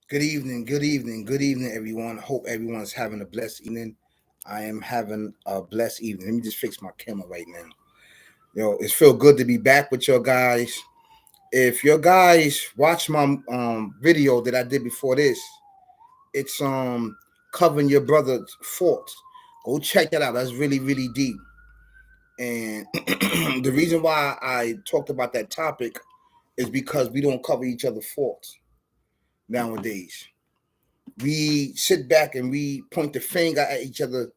Good evening, everyone. Hope everyone's having a blessed evening. I am having a blessed evening. Let me just fix my camera right now. It's feel good to be back with your guys. If your guys watch my video that I did before this, it's covering your brother's faults. Go check that out. That's really, really deep. And the reason why I talked about that topic is because we don't cover each other's faults nowadays. We sit back and we point the finger at each other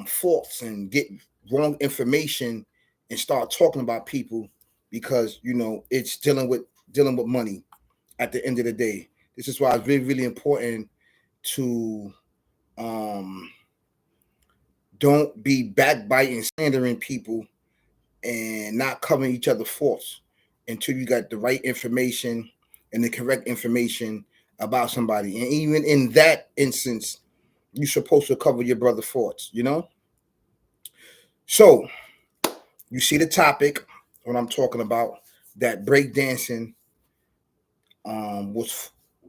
faults and get wrong information and start talking about people because it's dealing with money at the end of the day. This is why it's really, really important to um don't be backbiting, slandering people and not covering each other's faults until you got the right information and the correct information about somebody. And even in that instance, you're supposed to cover your brother's faults. So you see the topic, what I'm talking about, that was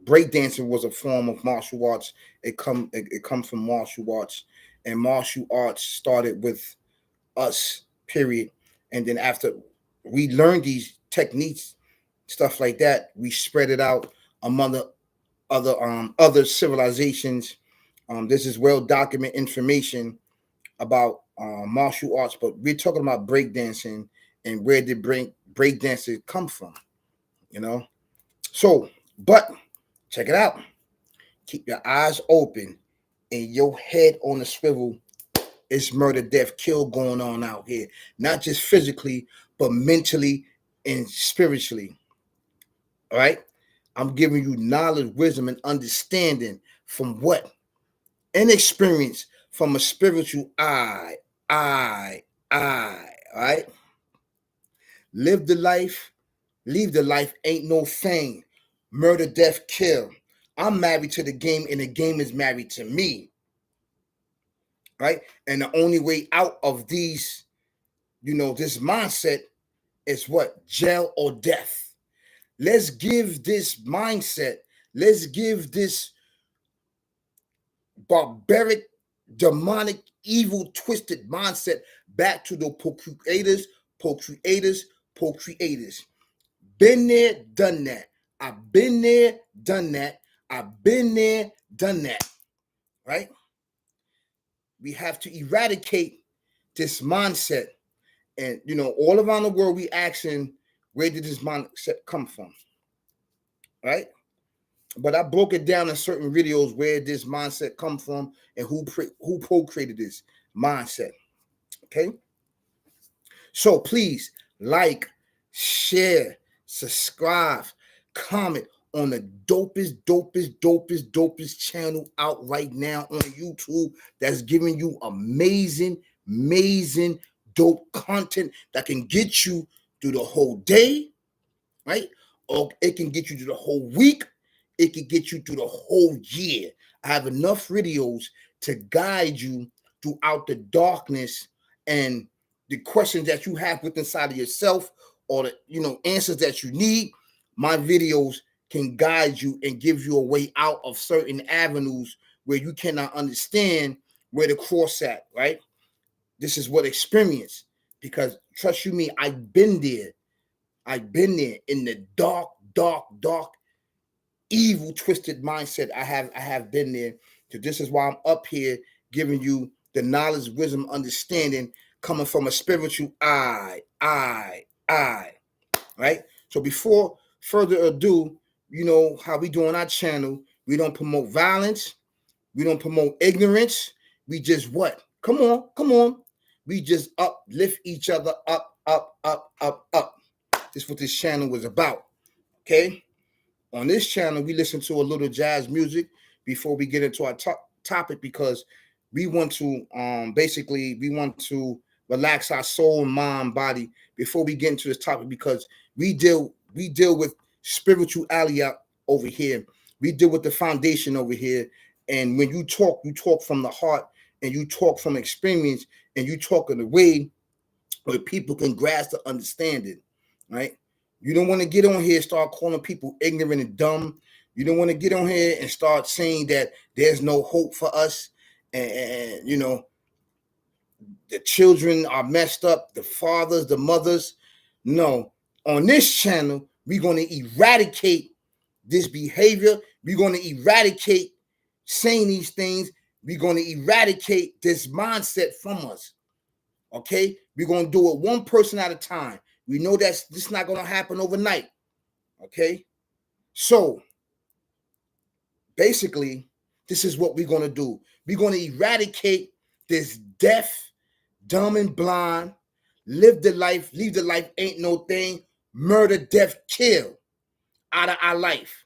breakdancing was a form of martial arts. It comes from martial arts, and martial arts started with us, period. And then after we learned these techniques, stuff like that, we spread it out among the other civilizations. This is well documented information about martial arts, but we're talking about breakdancing and where did breakdancing come from, you know? So, but check it out. Keep your eyes open and your head on the swivel. It's murder, death, kill going on out here. Not just physically, but mentally and spiritually. All right? I'm giving you knowledge, wisdom, and understanding from what? And experience from a spiritual eye. All right? Live the life, leave the life, ain't no thing. Murder, death, kill. I'm married to the game, and the game is married to me. Right? And the only way out of this mindset is what? Jail or death. Let's give this mindset, let's give this barbaric, demonic, evil, twisted mindset back to the procreators. Been there, done that. I've been there, done that. I've been there, done that. Right? We have to eradicate this mindset. And, all around the world, we asking, where did this mindset come from? Right? But I broke it down in certain videos where this mindset come from and who procreated this mindset. Okay? So please like, share, subscribe, comment on the dopest channel out right now on YouTube that's giving you amazing, dope content that can get you through the whole day, right? Or it can get you through the whole week. It can get you through the whole year. I have enough videos to guide you throughout the darkness and the questions that you have within inside of yourself, or the answers that you need. My videos can guide you and give you a way out of certain avenues where you cannot understand where to cross at, right? This is what experience, because trust you me, I've been there in the dark, evil, twisted mindset. I have been there. So this is why I'm up here giving you the knowledge, wisdom, understanding coming from a spiritual eye. Right? So before further ado, you know how we do on our channel. We don't promote violence. We don't promote ignorance. We just what? Come on. We just uplift each other up. This is what this channel was about. Okay? On this channel, we listen to a little jazz music before we get into our topic, because we want to we want to relax our soul, mind, body before we get into this topic, because we deal with spirituality over here. We deal with the foundation over here. And when you talk from the heart, and you talk from experience, and you talk in a way where people can grasp the understanding, right? You don't want to get on here, start calling people ignorant and dumb. You don't want to get on here and start saying that there's no hope for us, and you know, the children are messed up, the fathers, the mothers. No, on this channel, we're going to eradicate this behavior. We're going to eradicate saying these things. We're going to eradicate this mindset from us. Okay, we're going to do it one person at a time. We know that this is not going to happen overnight. Okay, so basically, this is what we're going to do. We're going to eradicate this deaf, dumb, and blind, live the life, leave the life, ain't no thing, murder, death, kill out of our life.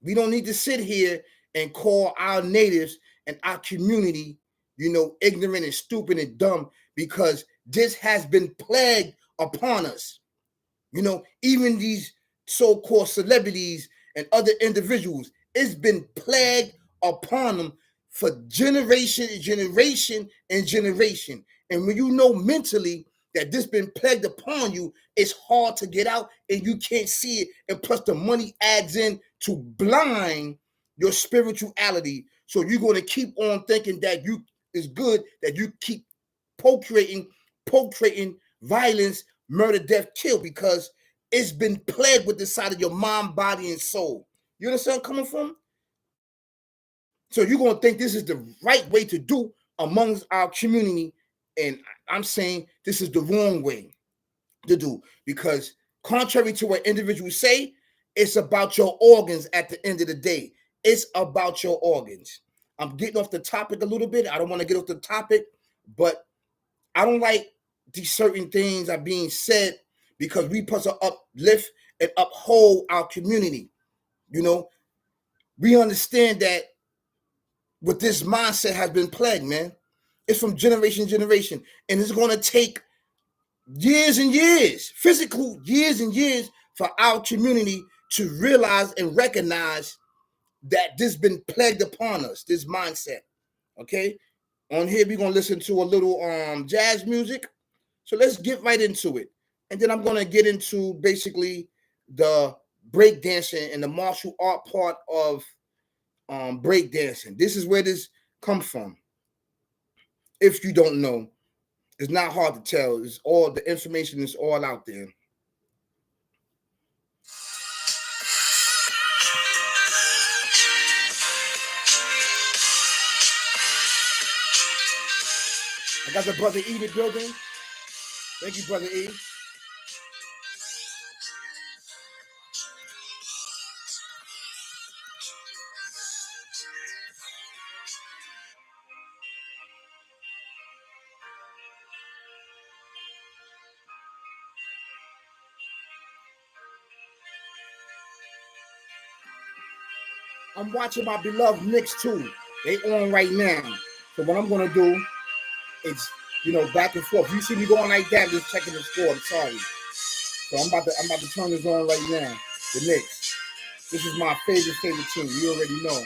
We don't need to sit here and call our natives and our community, you know, ignorant and stupid and dumb, because this has been plagued upon us. You know, even these so-called celebrities and other individuals, it's been plagued upon them for generation and generation and generation. And when you know mentally that this been plagued upon you, it's hard to get out and you can't see it. And plus the money adds in to blind your spirituality. So you're going to keep on thinking that you is good, that you keep procreating violence, murder, death, kill, because it's been plagued with the side of your mind, body, and soul. You understand where I'm coming from? So you're going to think this is the right way to do amongst our community. And I'm saying this is the wrong way to do, because contrary to what individuals say, it's about your organs at the end of the day. It's about your organs. I'm getting off the topic a little bit. I don't want to get off the topic, but I don't like these certain things are being said, because we supposed to uplift and uphold our community. You know, we understand that with this mindset has been plagued, man. It's from generation to generation, and it's going to take years and years, physical years and years, for our community to realize and recognize that this been plagued upon us, this mindset. Okay, on here we're gonna listen to a little jazz music. So let's get right into it, and then I'm gonna get into basically the breakdancing and the martial art part of breakdancing. This is where this comes from. If you don't know, it's not hard to tell. It's all the information is all out there. I got the brother E in the building. Thank you, brother E. I'm watching my beloved Knicks too. They on right now. So what I'm gonna do is, you know, back and forth. You see me going like that, I'm just checking the score. I'm sorry. So I'm about to turn this on right now. The Knicks. This is my favorite team. You already know.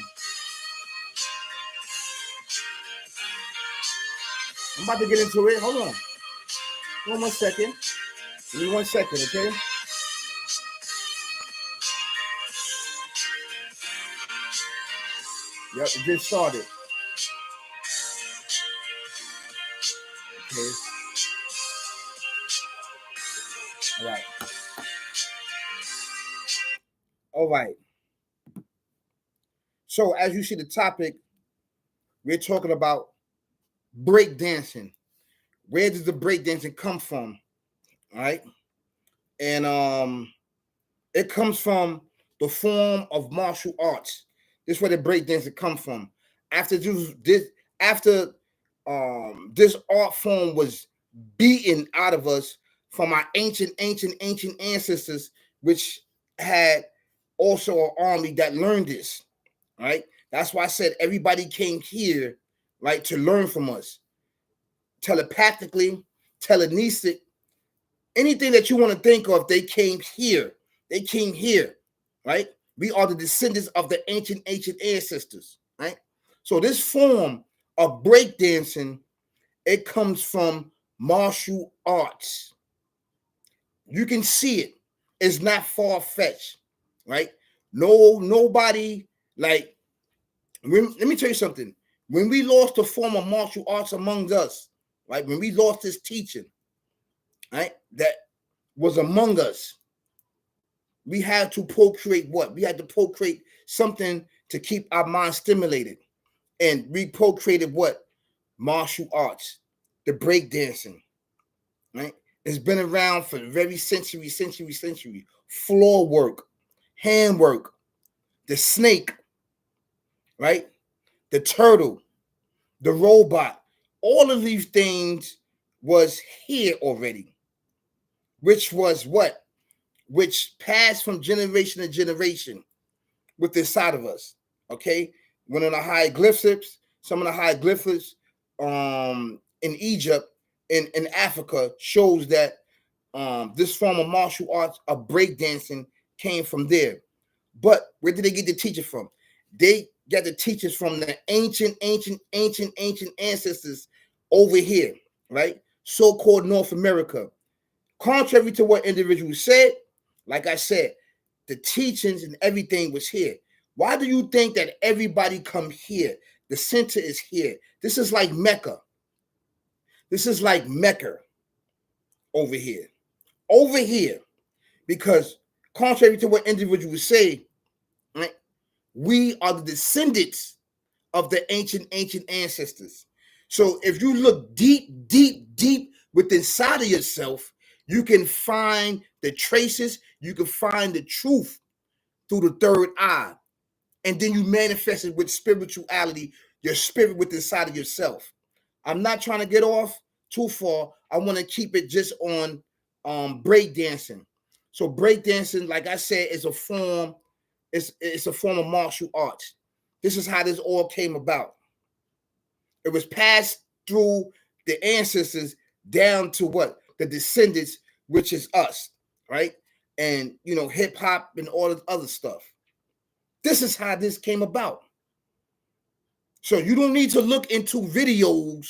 I'm about to get into it. Hold on. Hold on 1 second. Give me 1 second, okay? Yep, it just started. Okay. All right. All right. So as you see the topic, we're talking about break dancing. Where does the break dancing come from? All right. And it comes from the form of martial arts. This is where the break dancing comes from. After this art form was beaten out of us from our ancient ancestors, which had also an army that learned this. Right. That's why I said everybody came here, right, to learn from us. Telepathically, telekinetic, anything that you want to think of, they came here. They came here, right? We are the descendants of the ancient ancestors, right? So this form of breakdancing, it comes from martial arts. You can see it. It's not far-fetched, right? Nobody like. Let me tell you something. When we lost the form of martial arts among us, right? When we lost this teaching, right, that was among us, we had to procreate what? We had to procreate something to keep our mind stimulated. And we procreated what? Martial arts, the breakdancing, right? It's been around for very century. Floor work, hand work, the snake, right? The turtle, the robot. All of these things was here already, which was what? Which passed from generation to generation with inside of us. Okay, one of the hieroglyphics, some of the hieroglyphics in Egypt, in Africa, shows that this form of martial arts of breakdancing came from there. But where did they get the teachers from? They got the teachers from the ancient ancestors over here, right? So-called North America. Contrary to what individuals said, like I said, the teachings and everything was here. Why do you think that everybody come here? The center is here. This is like Mecca. This is like Mecca over here. Over here. Because contrary to what individuals say, right, we are the descendants of the ancient ancestors. So if you look deep within inside of yourself, you can find the traces, you can find the truth through the third eye. And then you manifest it with spirituality, your spirit within inside of yourself. I'm not trying to get off too far. I want to keep it just on breakdancing. So breakdancing, like I said, is a form, it's a form of martial arts. This is how this all came about. It was passed through the ancestors down to what? The descendants, which is us, right? And, hip hop and all this other stuff. This is how this came about. So you don't need to look into videos,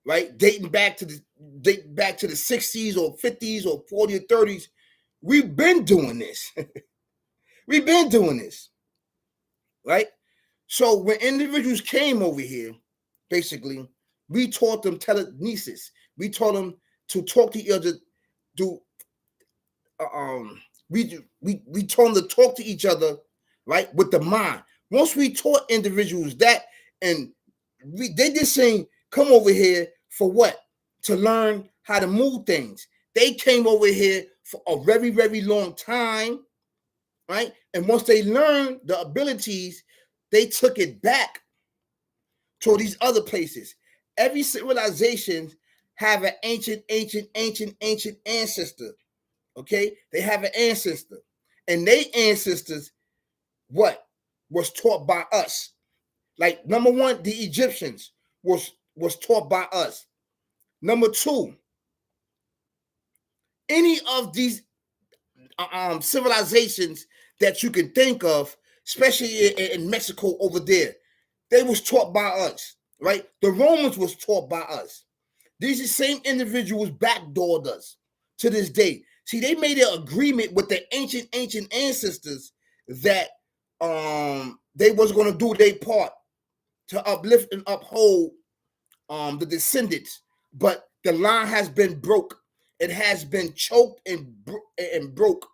right? Dating back to the 60s or 50s or 40s or 30s. We've been doing this. We've been doing this, right? So when individuals came over here, basically, we taught them telekinesis. We taught them to talk to each other. We told them to talk to each other, right, with the mind. Once we taught individuals that, and they just saying, come over here for what? To learn how to move things. They came over here for a very, very long time, right? And once they learned the abilities, they took it back to these other places. Every civilization have an ancient ancestor. Okay, they have an ancestor, and they ancestors, what was taught by us. Like number one, the Egyptians was taught by us. Number two, any of these civilizations that you can think of, especially in Mexico over there, they was taught by us, right? The Romans was taught by us. These are the same individuals backdoored us to this day. See, they made an agreement with the ancient ancestors that they was going to do their part to uplift and uphold the descendants, but the line has been broke. It has been choked and broke.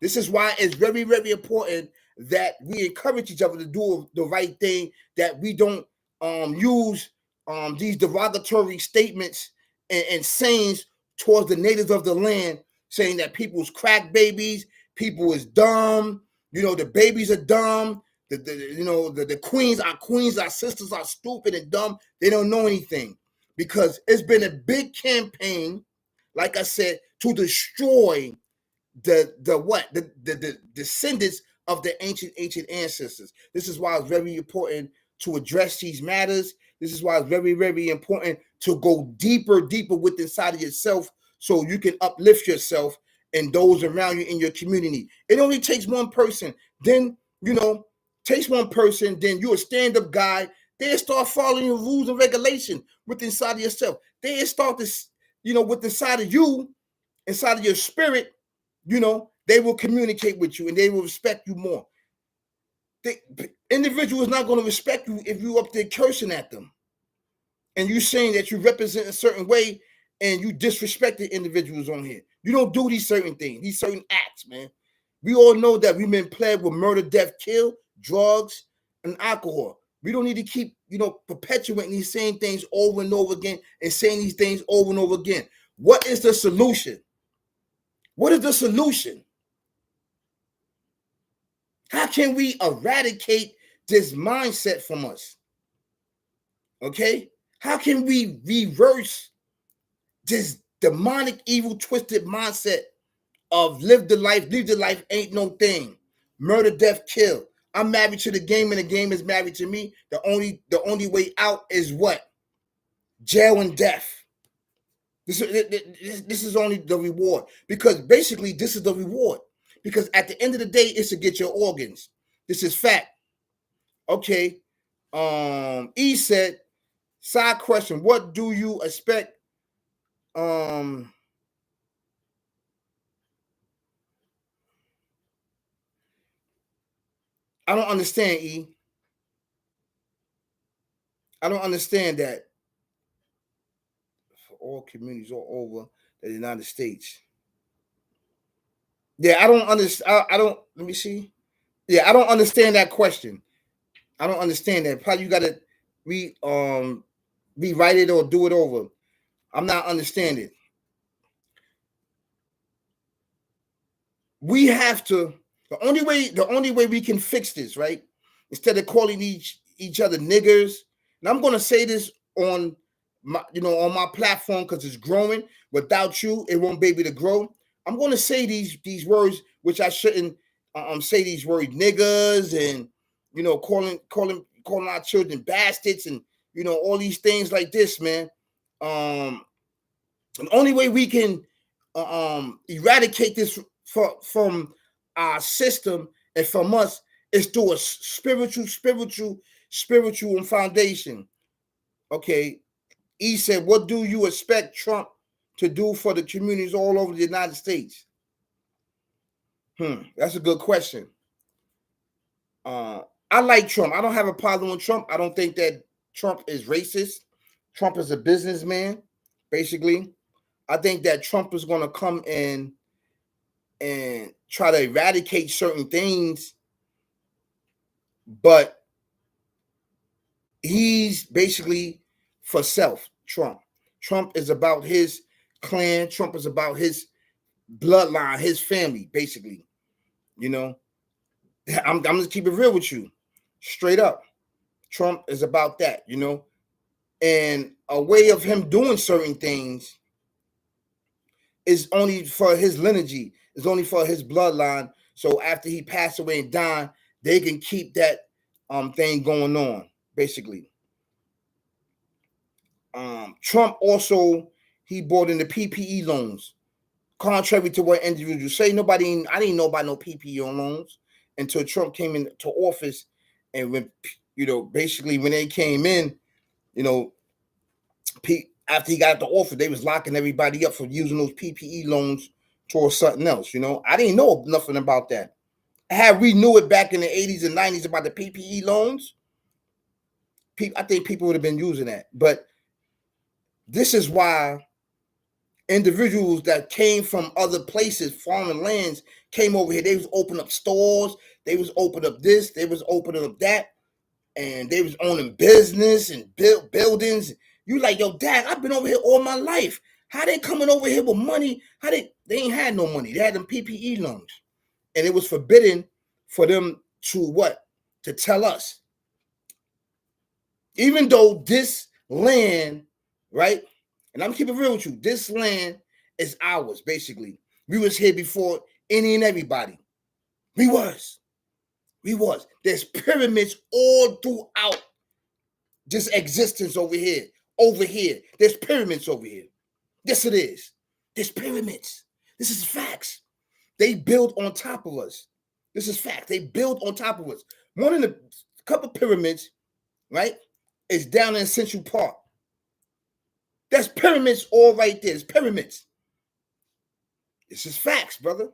This is why it's very, very important that we encourage each other to do the right thing, that we don't use these derogatory statements and sayings towards the natives of the land, saying that people's crack babies, people is dumb, the babies are dumb, the queens, our sisters are stupid and dumb. They don't know anything, because it's been a big campaign, like I said, to destroy the descendants of the ancient ancestors. This is why it's very important to address these matters. This is why it's very, very important to go deeper within inside of yourself, so you can uplift yourself and those around you in your community. It only takes one person. Then, takes one person, then you're a stand-up guy. They start following your rules and regulations within inside of yourself. They start this, with inside of you, inside of your spirit, they will communicate with you and they will respect you more. The individual is not going to respect you if you up there cursing at them and you saying that you represent a certain way and you disrespected individuals on here. You don't do these certain things, these certain acts, man. We all know that we've been plagued with murder, death, kill, drugs, and alcohol. We don't need to keep, perpetuating these same things over and over again and saying these things over and over again. What is the solution? What is the solution? How can we eradicate this mindset from us? Okay? How can we reverse this demonic, evil, twisted mindset of live the life, ain't no thing. Murder, death, kill. I'm married to the game and the game is married to me. The only way out is what? Jail and death. This is only the reward. Because basically this is the reward. Because at the end of the day, it's to get your organs. This is fact. Okay. E said, side question, what do you expect? I don't understand, E. I don't understand that. For all communities all over the United States. Yeah, I don't understand. I don't. Let me see. Yeah, I don't understand that question. I don't understand that. Probably you got to rewrite it or do it over. I'm not understanding. We have to. The only way we can fix this, right? Instead of calling each other niggers, and I'm gonna say this on on my platform because it's growing. Without you, it won't be able to grow. I'm gonna say these words, which I shouldn't say these words, niggers, and calling our children bastards, and all these things like this, man. The only way we can eradicate this from our system and from us is through a spiritual foundation. Okay. He said, what do you expect Trump to do for the communities all over the United States? That's a good question. I like Trump. I don't have a problem with Trump. I don't think that Trump is racist. Trump is a businessman, basically. I think that Trump is going to come in and try to eradicate certain things, but he's basically for self. Trump is about his clan. Trump is about his bloodline, his family, basically. I'm gonna keep it real with you, straight up. Trump is about that, and a way of him doing certain things is only for his lineage, is only for his bloodline. So after he passed away and died, they can keep that thing going on, basically. Trump also, he brought in the PPE loans, contrary to what individuals say. I didn't know about no PPE loans until Trump came into office, and when basically when they came in, after he got out the office, they was locking everybody up for using those PPE loans towards something else. I didn't know nothing about that. Had we knew it back in the 80s and 90s about the PPE loans, I think people would have been using that. But this is why individuals that came from other places, foreign lands, came over here. They was opening up stores. They was opening up this. They was opening up that. And they was owning business and buildings. You like, yo, Dad, I've been over here all my life. How they coming over here with money? They ain't had no money. They had them PPE loans. And it was forbidden for them to what? To tell us. Even though this land, right? And I'm keeping it real with you. This land is ours, basically. We was here before any and everybody. We was. There's pyramids all throughout this existence over here. There's pyramids over here. Yes, it is. There's pyramids. This is facts. They build on top of us. This is fact. They build on top of us. One of the couple pyramids, right, is down in Central Park. There's pyramids all right there. There's pyramids. This is facts, brother.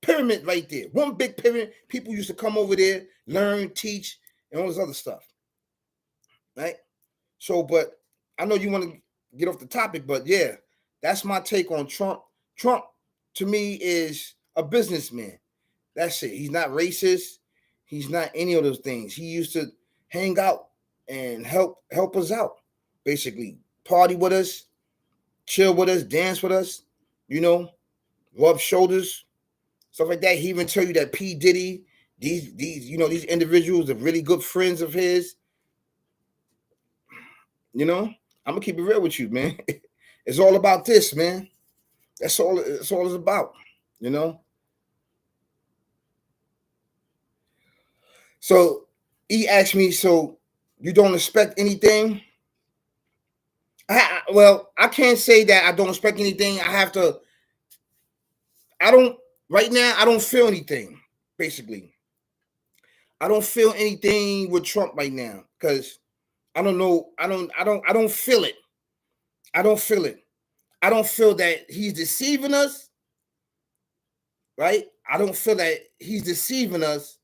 pyramid right there. One big pyramid. People used to come over there, learn, teach, and all this other stuff. Right? So, but I know you want to get off the topic, but yeah, that's my take on Trump. Trump, to me, is a businessman. That's it. He's not racist. He's not any of those things. He used to hang out and help us out, basically. Party with us, chill with us, dance with us, rub shoulders, stuff like that. He even tell you that P. Diddy, these individuals are really good friends of his. I'm gonna keep it real with you, man. It's all about this, man. That's all it's about, So he asked me, so you don't expect anything? I can't say that I don't expect anything. Right now, I don't feel anything, basically. I don't feel anything with Trump right now because I don't know. I don't feel it. I don't feel it. I don't feel that he's deceiving us, right? I don't feel that he's deceiving us,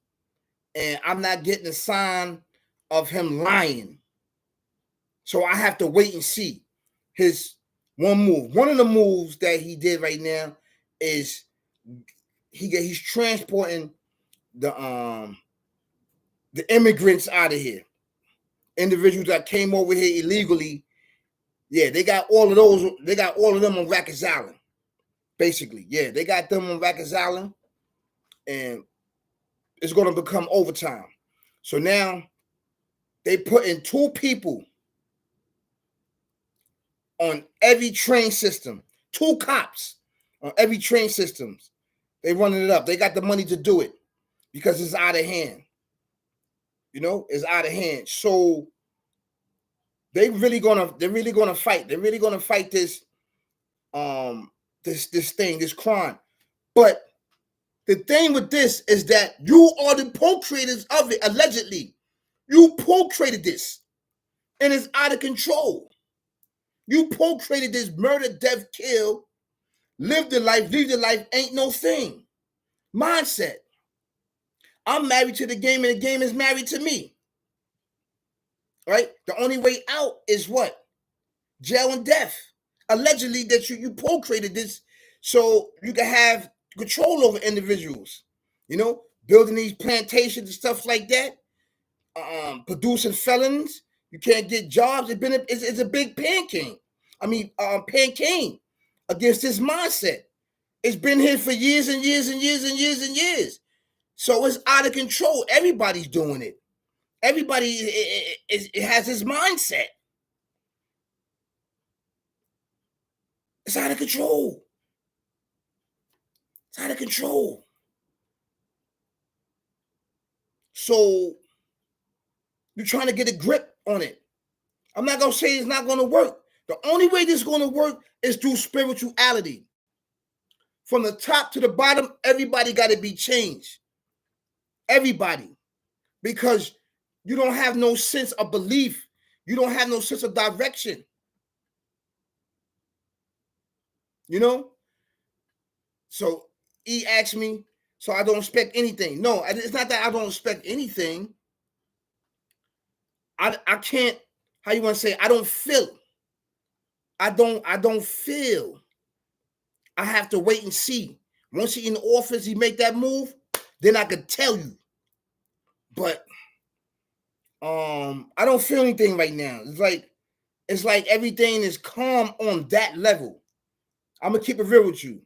and I'm not getting a sign of him lying. So I have to wait and see his one move. One of the moves that he did right now is he's transporting the immigrants out of here. Individuals that came over here illegally. Yeah, they got all of those. They got all of them on Rikers Island. Basically, yeah, they got them on Rikers Island, and it's going to become overtime. So now they put in 2 people on every train system, 2 cops on every train systems. They running it up. They got the money to do it because it's out of hand. It's out of hand. So they're really gonna fight. They're really gonna fight this this crime. But the thing with this is that you are the procreators of it, allegedly. You procreated this, and it's out of control. You procreated this murder, death, kill, live the life, leave the life, ain't no thing. Mindset. I'm married to the game, and the game is married to me. Right? The only way out is what? Jail and death. Allegedly that you procreated this so you can have control over individuals. Building these plantations and stuff like that. Producing felons. You can't get jobs. It's a big pancake. Pancake against this mindset. It's been here for years and years and years and years and years. So it's out of control. Everybody's doing it. Everybody it has this mindset. It's out of control. It's out of control. So you're trying to get a grip on it. I'm not going to say it's not going to work. The only way this is going to work is through spirituality. From the top to the bottom, everybody got to be changed. Everybody. Because you don't have no sense of belief. You don't have no sense of direction. So he asked me, so I don't expect anything. No, it's not that I don't expect anything. I can't, how you want to say, I don't feel. I don't feel. I have to wait and see. Once he in the office, he make that move, then I could tell you. But I don't feel anything right now. It's like everything is calm on that level. I'm gonna keep it real with you.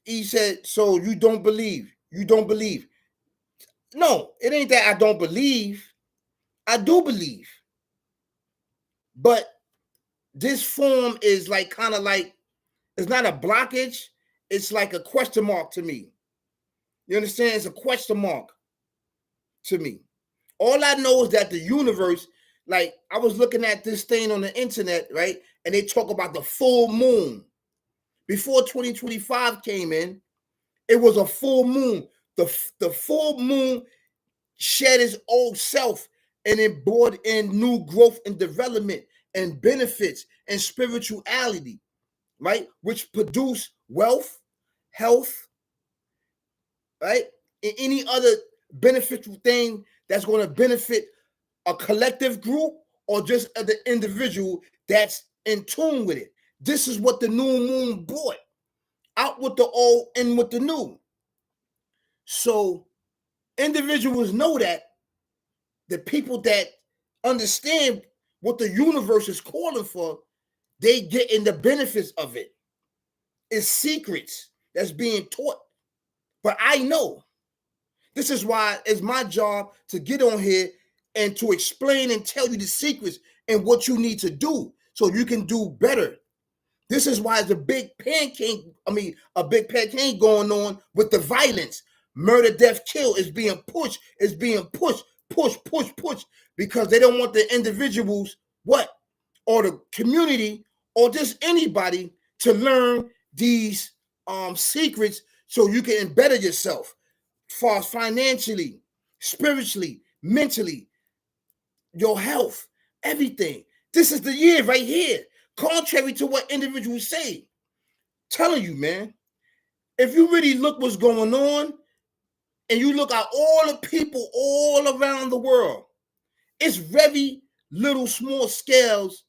He said, so you don't believe. You don't believe. No, it ain't that I don't believe. I do believe. But this form is like kind of like, it's not a blockage. It's like a question mark to me. You understand? It's a question mark to me. All I know is that the universe, like I was looking at this thing on the internet, right? And they talk about the full moon. Before 2025 came in, it was a full moon. The full moon shed its old self and it brought in new growth and development and benefits and spirituality. right? Which produce wealth, health, right? And any other beneficial thing that's going to benefit a collective group or just the individual that's in tune with it. This is what the new moon brought. Out with the old, in with the new. So individuals know that the people that understand what the universe is calling for, they get in the benefits of it. It's secrets that's being taught. But I know. This is why it's my job to get on here and to explain and tell you the secrets and what you need to do so you can do better. This is why a big pancake going on with the violence. Murder, death, kill is being pushed. It's being pushed, push, because they don't want the individuals, or the community, or just anybody to learn these secrets so you can better yourself, far financially, spiritually, mentally, your health, everything. This is the year right here. Contrary to what individuals say, telling you, man, if you really look what's going on and you look at all the people all around the world, it's very little small scales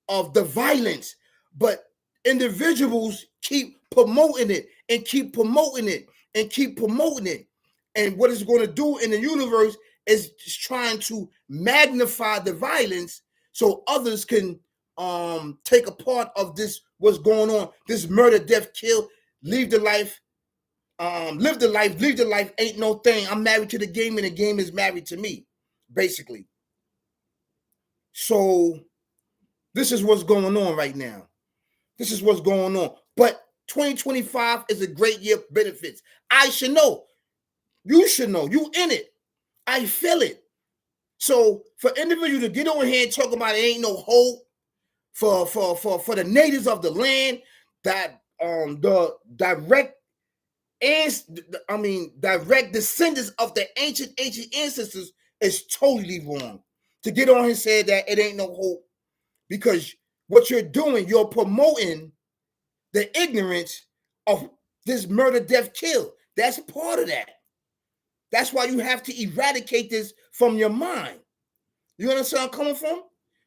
of the violence, but individuals keep promoting it and keep promoting it and keep promoting it. And what it's going to do in the universe is trying to magnify the violence so others can take a part of this, what's going on, this murder, death, kill, leave the life, live the life, ain't no thing. I'm married to the game and the game is married to me, basically. So this is what's going on right now. This is what's going on. But 2025 is a great year of benefits. I should know. You should know. You in it. I feel it. So for individuals to get on here and talk about it ain't no hope for the natives of the land, that the direct descendants of the ancient ancestors is totally wrong. To get on here and say that it ain't no hope, because what you're doing, you're promoting the ignorance of this murder, death, kill. That's part of that. That's why you have to eradicate this from your mind. You understand where I'm coming from?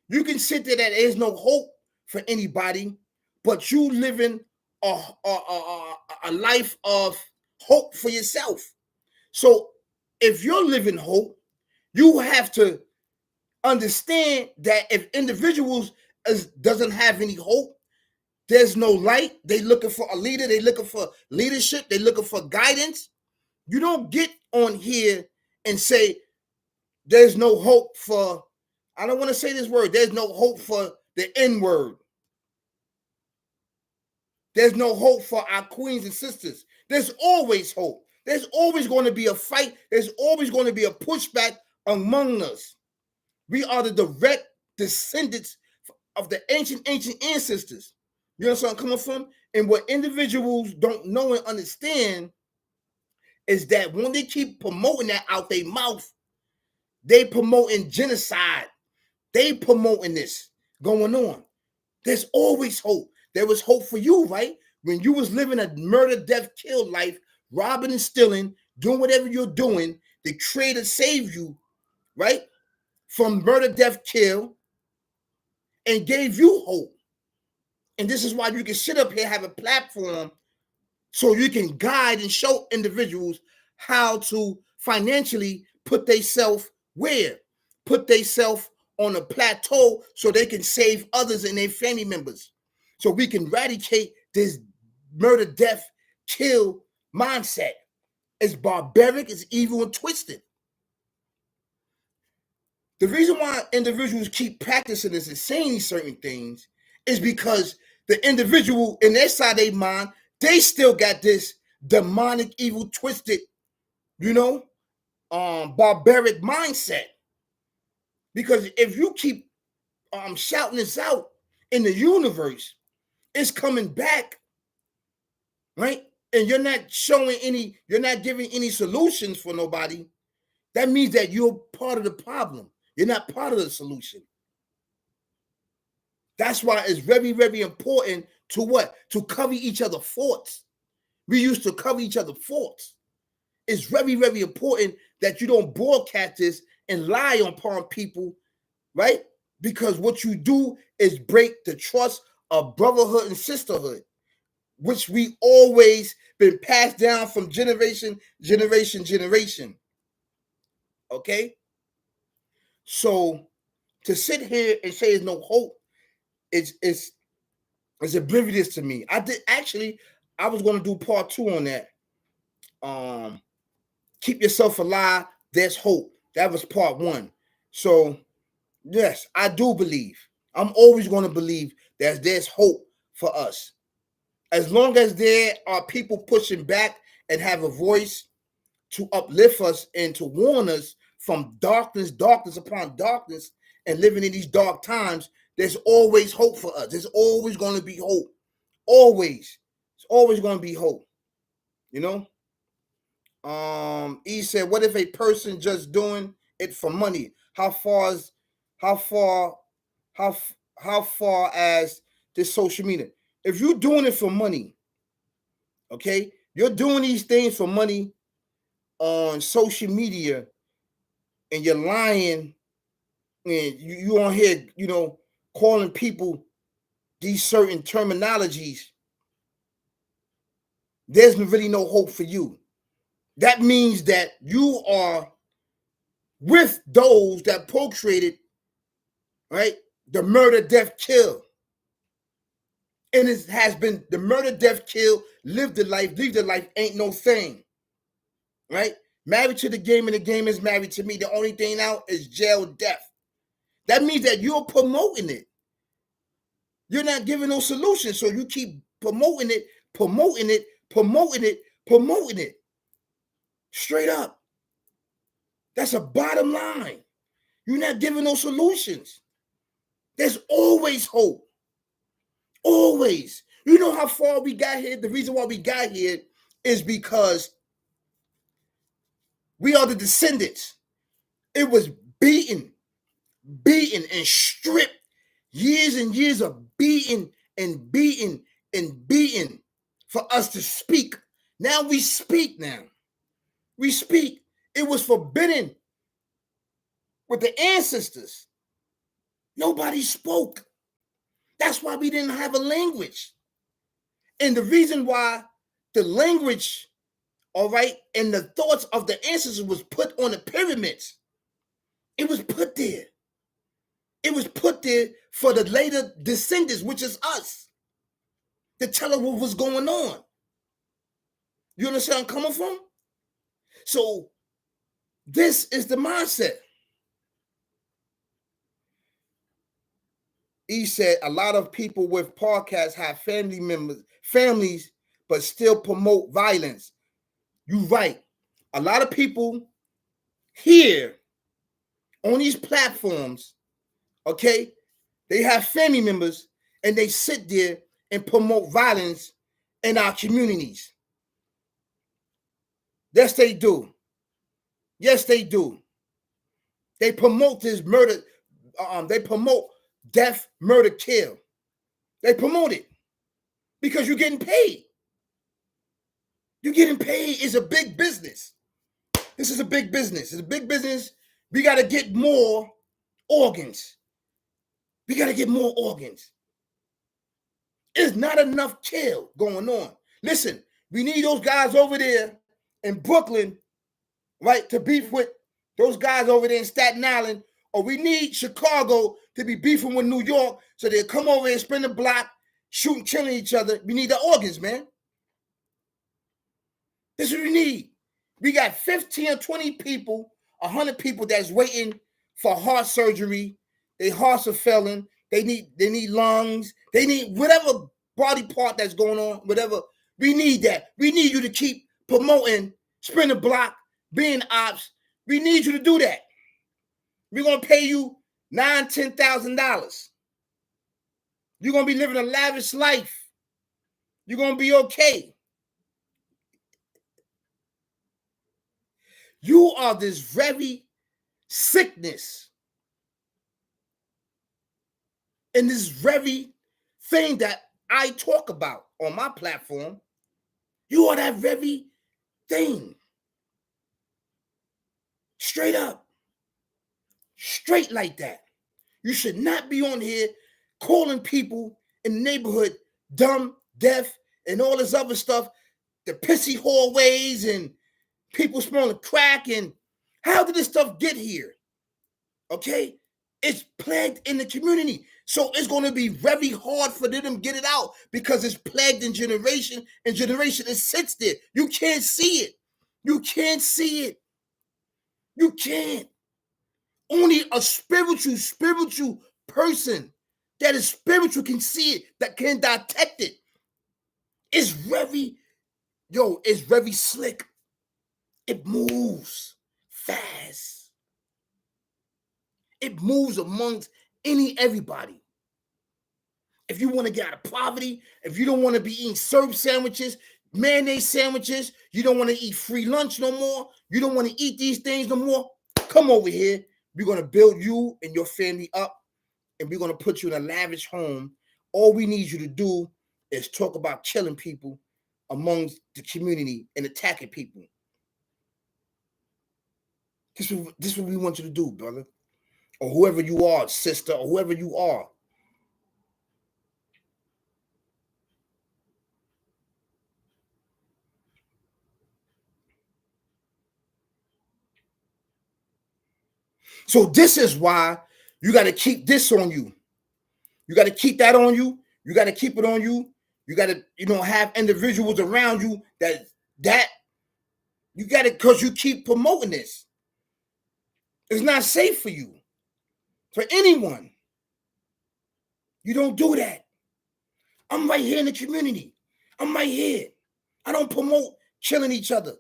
You can sit there that there's no hope for anybody, but you living a life of hope for yourself. So if you're living hope, you have to understand that if individuals doesn't have any hope, there's no light, they looking for a leader, they looking for leadership, they looking for guidance. You don't get on here and say there's no hope for, I don't want to say this word, there's no hope for the N word. There's no hope for our queens and sisters. There's always hope. There's always going to be a fight. There's always going to be a pushback among us. We are the direct descendants of the ancient ancestors. You know where I'm coming from? And what individuals don't know and understand is that when they keep promoting that out their mouth, they promoting genocide. They promoting this going on. There's always hope. There was hope for you, right? When you was living a murder, death, kill life, robbing and stealing, doing whatever you're doing, the Creator saved you, right? From murder, death, kill, and gave you hope. And this is why you can sit up here, have a platform, so you can guide and show individuals how to financially put themselves where? Put themselves on a plateau so they can save others and their family members. So we can eradicate this murder, death, kill mindset. It's barbaric, it's evil, and twisted. The reason why individuals keep practicing this and saying these certain things is because the individual in their side of their mind, they still got this demonic, evil, twisted, barbaric mindset. Because if you keep shouting this out in the universe, it's coming back, right? And you're not giving any solutions for nobody. That means that you're part of the problem. You're not part of the solution. That's why it's very, very important To what? To cover each other's faults. We used to cover each other's faults. It's very, very important that you don't broadcast this and lie upon people, right? Because what you do is break the trust of brotherhood and sisterhood, which we always been passed down from generation. Okay? So to sit here and say there's no hope, it's oblivious to me. I was going to do part 2 on that. Keep yourself alive. There's hope. That was part 1. So yes, I do believe. I'm always going to believe that there's hope for us. As long as there are people pushing back and have a voice to uplift us and to warn us from darkness upon darkness, and living in these dark times, there's always hope for us. There's always going to be hope. Always. It's always going to be hope. You know? He said, what if a person just doing it for money? How far as this social media? If you're doing it for money, okay, you're doing these things for money on social media, and you're lying, and you on here, calling people these certain terminologies, there's really no hope for you. That means that you are with those that procreated, right? The murder, death, kill. And it has been the murder, death, kill, live the life, leave the life, ain't no thing. Right? Married to the game, and the game is married to me. The only thing now is jail, death. That means that you're promoting it. You're not giving no solution. So you keep promoting it. Straight up. That's a bottom line. You're not giving no solutions. There's always hope. Always. You know how far we got here? The reason why we got here is because we are the descendants. It was beaten and stripped. Years and years of beating for us to speak. Now we speak now. We speak. It was forbidden with the ancestors. Nobody spoke. That's why we didn't have a language. And the reason why the language, all right, and the thoughts of the ancestors was put on the pyramids. It was put there. It was put there for the later descendants, which is us, to tell us what was going on. You understand where I'm coming from? So this is the mindset. He said a lot of people with podcasts have families, but still promote violence. You're right. A lot of people here on these platforms, okay, they have family members and they sit there and promote violence in our communities. Yes, they do. Yes, they do. They promote this murder. They promote death, murder, kill. They promote it because you're getting paid. You're getting paid. It's a big business. This is a big business. It's a big business. We got to get more organs. We got to get more organs. There's not enough kill going on. Listen, we need those guys over there in Brooklyn, right, to beef with those guys over there in Staten Island, or we need Chicago to be beefing with New York so they'll come over and spin the block, shooting, killing each other. We need the organs, man. This is what we need. We got 15 or 20 people, 100 people that's waiting for heart surgery. Their hearts are failing. They need lungs. They need whatever body part that's going on, whatever. We need that. We need you to keep promoting, spin the block, being ops. We need you to do that. We're going to pay you $9,000, $10,000. You're going to be living a lavish life. You're going to be okay. You are this very sickness and this very thing that I talk about on my platform, you are that very thing. Straight up. Straight like that. You should not be on here calling people in the neighborhood dumb, deaf, and all this other stuff. The pissy hallways and people smoking crack. And how did this stuff get here? Okay? It's plagued in the community. So it's going to be very hard for them to get it out because it's plagued in generation and generation. It sits there. You can't see it. You can't see it. You can't. Only a spiritual person that is spiritual can see it, that can detect it. It's very slick. It moves fast. It moves amongst everybody. If you want to get out of poverty, if you don't want to be eating syrup sandwiches, mayonnaise sandwiches, you don't want to eat free lunch no more, you don't want to eat these things no more, come over here. We're going to build you and your family up, and we're going to put you in a lavish home. All we need you to do is talk about killing people amongst the community and attacking people. This is what we want you to do, brother. Or whoever you are, sister, or whoever you are. So this is why you got to keep this on you. You got to keep that on you. You got to keep it on you. You got to, have individuals around you that you got to, because you keep promoting this. It's not safe for you, for anyone. You don't do that. I'm right here in the community. I'm right here. I don't promote killing each other.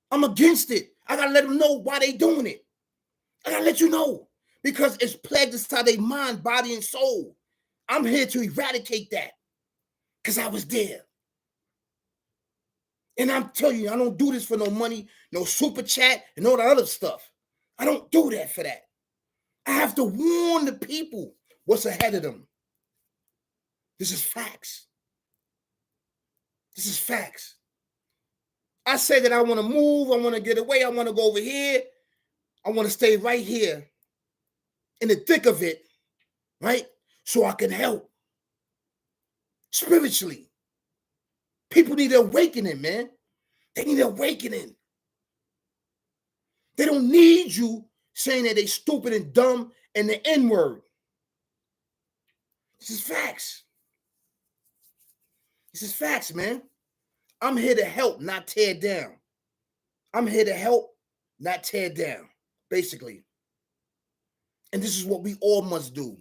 I'm against it. I got to let them know why they doing it. I got to let you know, because it's plagued inside their mind, body, and soul. I'm here to eradicate that because I was there. And I'm telling you, I don't do this for no money, no super chat, and all the other stuff. I don't do that for that. I have to warn the people what's ahead of them. This is facts. This is facts. I say that I want to move. I want to get away. I want to go over here. I want to stay right here in the thick of it, right? So I can help spiritually. People need awakening, man. They need awakening. They don't need you saying that they stupid and dumb and the N-word. This is facts. This is facts, man. I'm here to help, not tear down. I'm here to help, not tear down, basically. And this is what we all must do.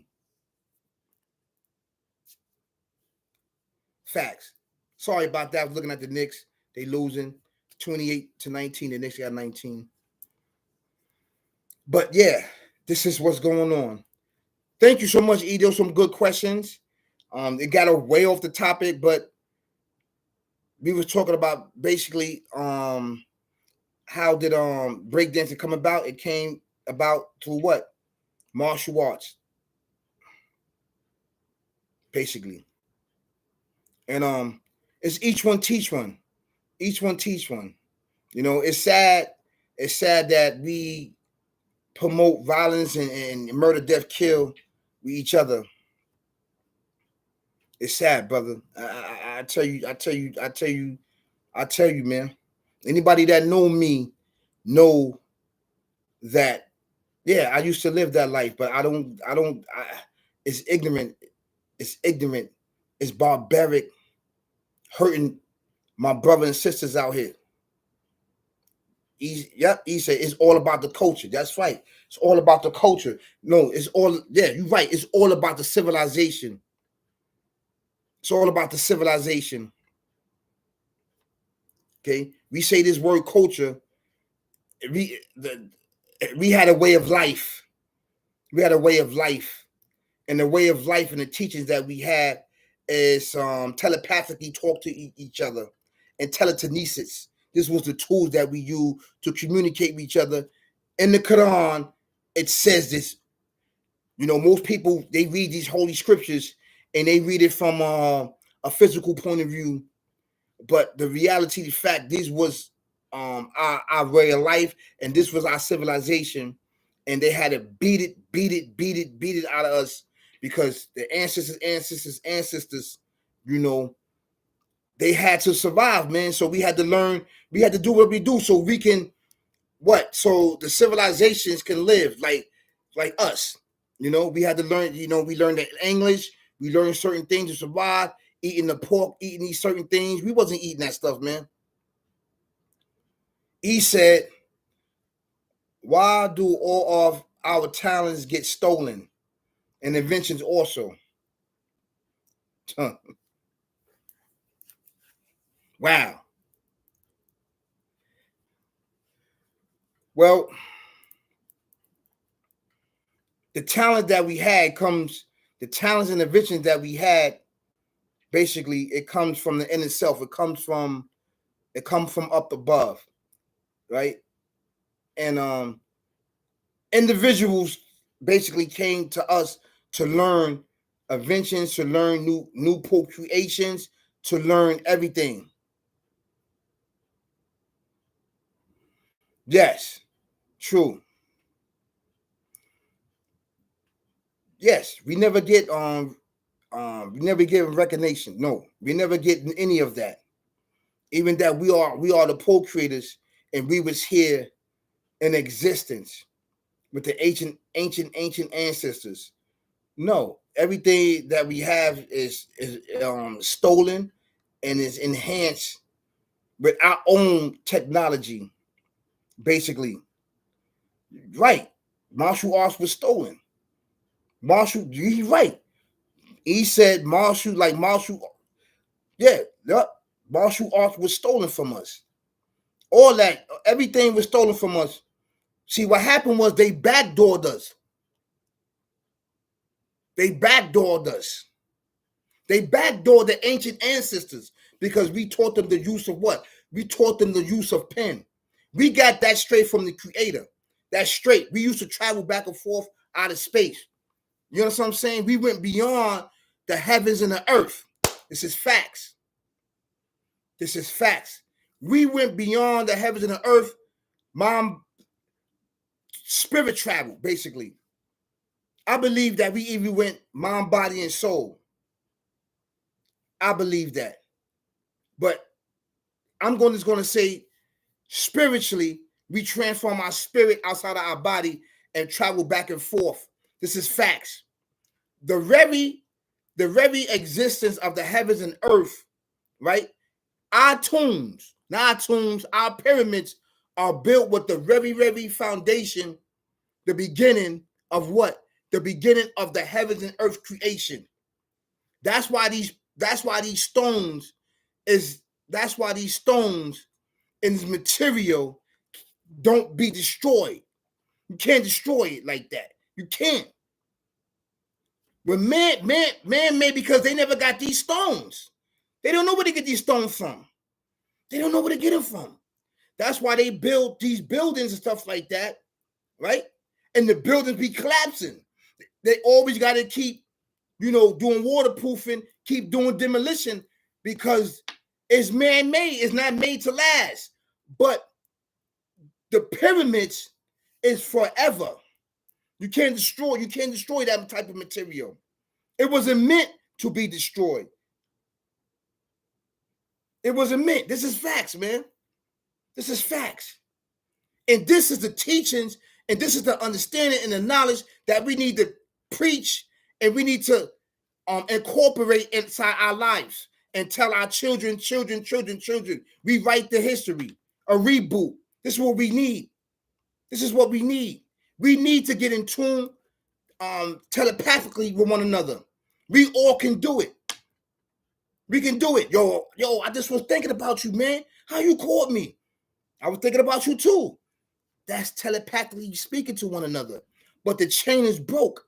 Facts. Sorry about that. I was looking at the Knicks. They losing 28-19. The Knicks got 19. But yeah, this is what's going on. Thank you so much, E. Those some good questions. It got way off the topic, but we was talking about basically how did breakdancing come about? It came about through what? Martial arts. Basically. And it's each one teach one. Each one teach one. It's sad. It's sad that we promote violence and murder, death, kill with each other. It's sad, brother. I tell you, man. Anybody that know me know that, yeah, I used to live that life, but it's ignorant. It's ignorant. It's barbaric, hurting my brothers and sisters out here. He said it's all about the culture. That's right. It's all about the culture. No, it's all, yeah, you're right. It's all about the civilization. It's all about the civilization. Okay? We say this word culture. We had a way of life. We had a way of life. And the way of life and the teachings that we had is telepathically talk to each other and telekinesis. This was the tools that we use to communicate with each other. In the Quran, it says this. Most people, they read these holy scriptures and they read it from a physical point of view, but the reality, the fact, this was our way of life, and this was our civilization, and they had to beat it out of us because the ancestors, you know, they had to survive, man. So we had to learn, we had to do what we do so we can so the civilizations can live like us. You know, we had to learn, you know, we learned the English, we learned certain things to survive, eating the pork, eating these certain things. We wasn't eating that stuff, man. He said, why do all of our talents get stolen and inventions also? Wow. Well, the talent that we had the talents and inventions that we had, basically, it comes from the inner self. It comes from up above, right? And individuals basically came to us to learn inventions, to learn new procreations, to learn everything. Yes, true. Yes, we never get we never get recognition. No, we never get any of that. Even that we are the procreators, and we was here in existence with the ancient ancestors. No, everything that we have is stolen and is enhanced with our own technology, basically. Right. Martial arts was stolen. He's right. He said yeah, yep. Martial arts was stolen from us. All that, everything was stolen from us. See, what happened was they backdoored us. They backdoored us. They backdoored the ancient ancestors because we taught them the use of what? We taught them the use of pen. We got that straight from the creator. That's straight. We used to travel back and forth out of space. You know what I'm saying? We went beyond the heavens and the earth. This is facts. This is facts. We went beyond the heavens and the earth. Mom, spirit travel, basically. I believe that we even went mind, body, and soul. I believe that. But I'm just going to say, spiritually, we transform our spirit outside of our body and travel back and forth. This is facts. The very existence of the heavens and earth, right? Our tombs, our pyramids are built with the very foundation, the beginning of what? The beginning of the heavens and earth creation. That's why these stones in this material don't be destroyed. You can't destroy it like that. You can't. But man made because they never got these stones. They don't know where to get these stones from. They don't know where to get them from. That's why they build these buildings and stuff like that, right? And the buildings be collapsing. They always got to keep, doing waterproofing, keep doing demolition because it's man-made. It's not made to last. But the pyramids is forever. You can't destroy that type of material. It wasn't meant to be destroyed. It wasn't meant. This is facts, man. This is facts. And this is the teachings, and this is the understanding and the knowledge that we need to preach, and we need to incorporate inside our lives and tell our children. Rewrite the history, a reboot. This is what we need. This is what we need. We need to get in tune telepathically with one another. We all can do it. We can do it. Yo, I just was thinking about you, man. How you called me? I was thinking about you too. That's telepathically speaking to one another. But the chain is broke.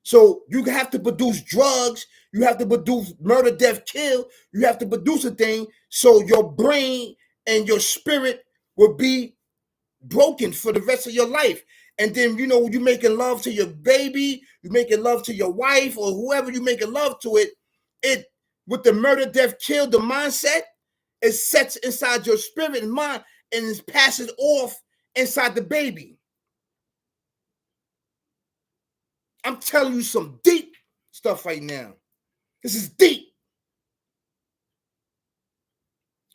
So you have to produce drugs. You have to produce murder, death, kill. You have to produce a thing so your brain and your spirit will be broken for the rest of your life. And then, you making love to your baby, you making love to your wife or whoever you making love to with the murder, death, kill, the mindset, it sets inside your spirit and mind and it passes off inside the baby. I'm telling you some deep stuff right now. This is deep.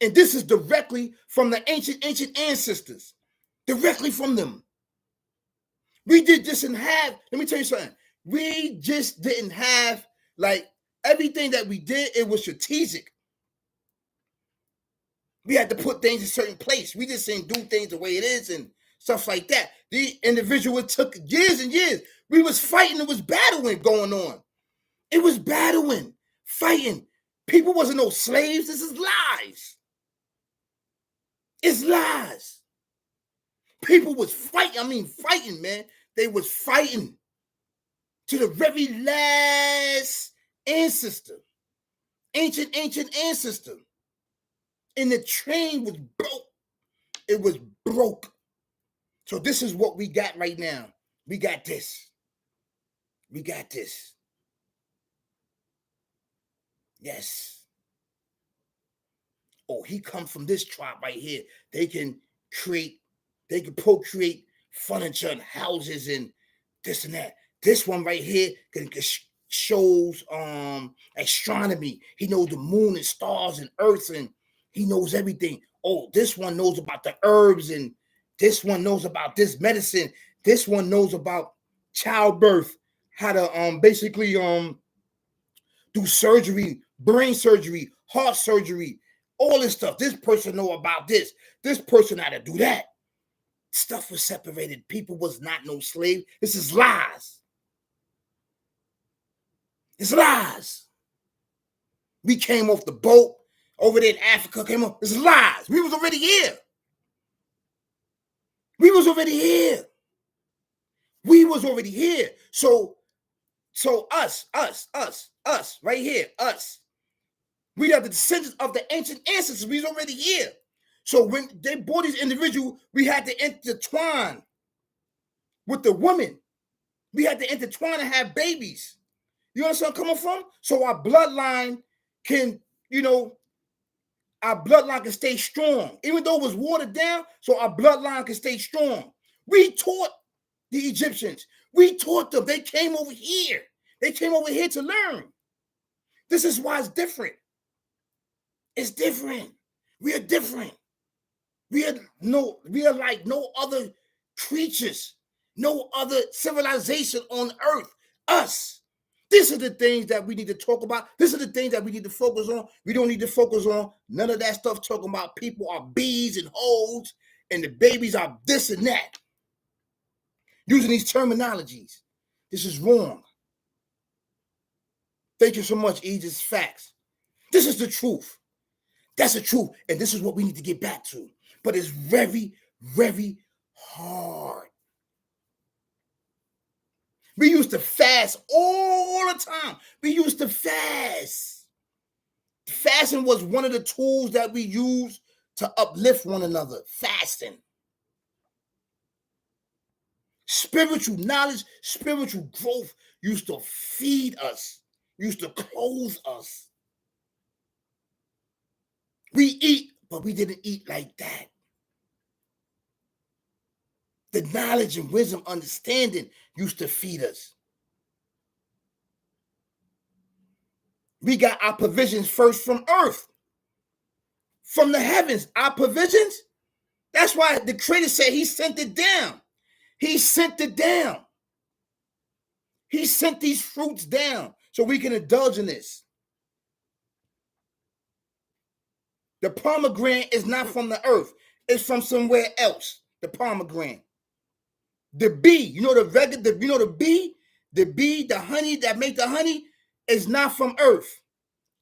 And this is directly from the ancient ancestors. Directly from them. We did this and have, let me tell you something. We just didn't have, like, everything that we did, it was strategic. We had to put things in a certain place. We just didn't do things the way it is and stuff like that. The individual took years and years. We was fighting. It was battling going on. It was battling, fighting. People wasn't no slaves. This is lies. It's lies. People was fighting. Fighting, man. They was fighting to the very last ancestor. Ancient ancestor. And the train was broke. It was broke. So this is what we got right now. We got this. We got this. Yes. Oh, he come from this tribe right here. They can procreate furniture and houses and this and that. This one right here shows astronomy. He knows the moon and stars and earth and he knows everything. Oh, this one knows about the herbs and this one knows about this medicine. This one knows about childbirth, how to basically do surgery, brain surgery, heart surgery, all this stuff. This person know about this. This person how to do that. Stuff was separated. People was not no slave. This is lies. It's lies. We came off the boat over there in Africa. Came up. It's lies. We was already here. We was already here. We was already here. So us, right here, us. We are the descendants of the ancient ancestors. We was already here. So when they brought these individuals, we had to intertwine with the woman. We had to intertwine and have babies. You understand where I'm coming from? So our bloodline can, our bloodline can stay strong. Even though it was watered down, so our bloodline can stay strong. We taught the Egyptians. We taught them. They came over here. They came over here to learn. This is why it's different. It's different. We are different. We are like no other creatures, no other civilization on earth. Us. These are the things that we need to talk about. These are the things that we need to focus on. We don't need to focus on none of that stuff talking about people are bees and hoes and the babies are this and that. Using these terminologies. This is wrong. Thank you so much, Aegis Facts. This is the truth. That's the truth. And this is what we need to get back to. But it's very, very hard. We used to fast all the time. We used to fast. Fasting was one of the tools that we used to uplift one another. Fasting. Spiritual knowledge, spiritual growth used to feed us, used to clothe us. We eat, but we didn't eat like that. The knowledge and wisdom, understanding used to feed us. We got our provisions first from earth, from the heavens. Our provisions, that's why the Creator said he sent it down. He sent it down. He sent these fruits down so we can indulge in this. The pomegranate is not from the earth. It's from somewhere else. The pomegranate. The bee, the bee, the honey that make the honey is not from earth.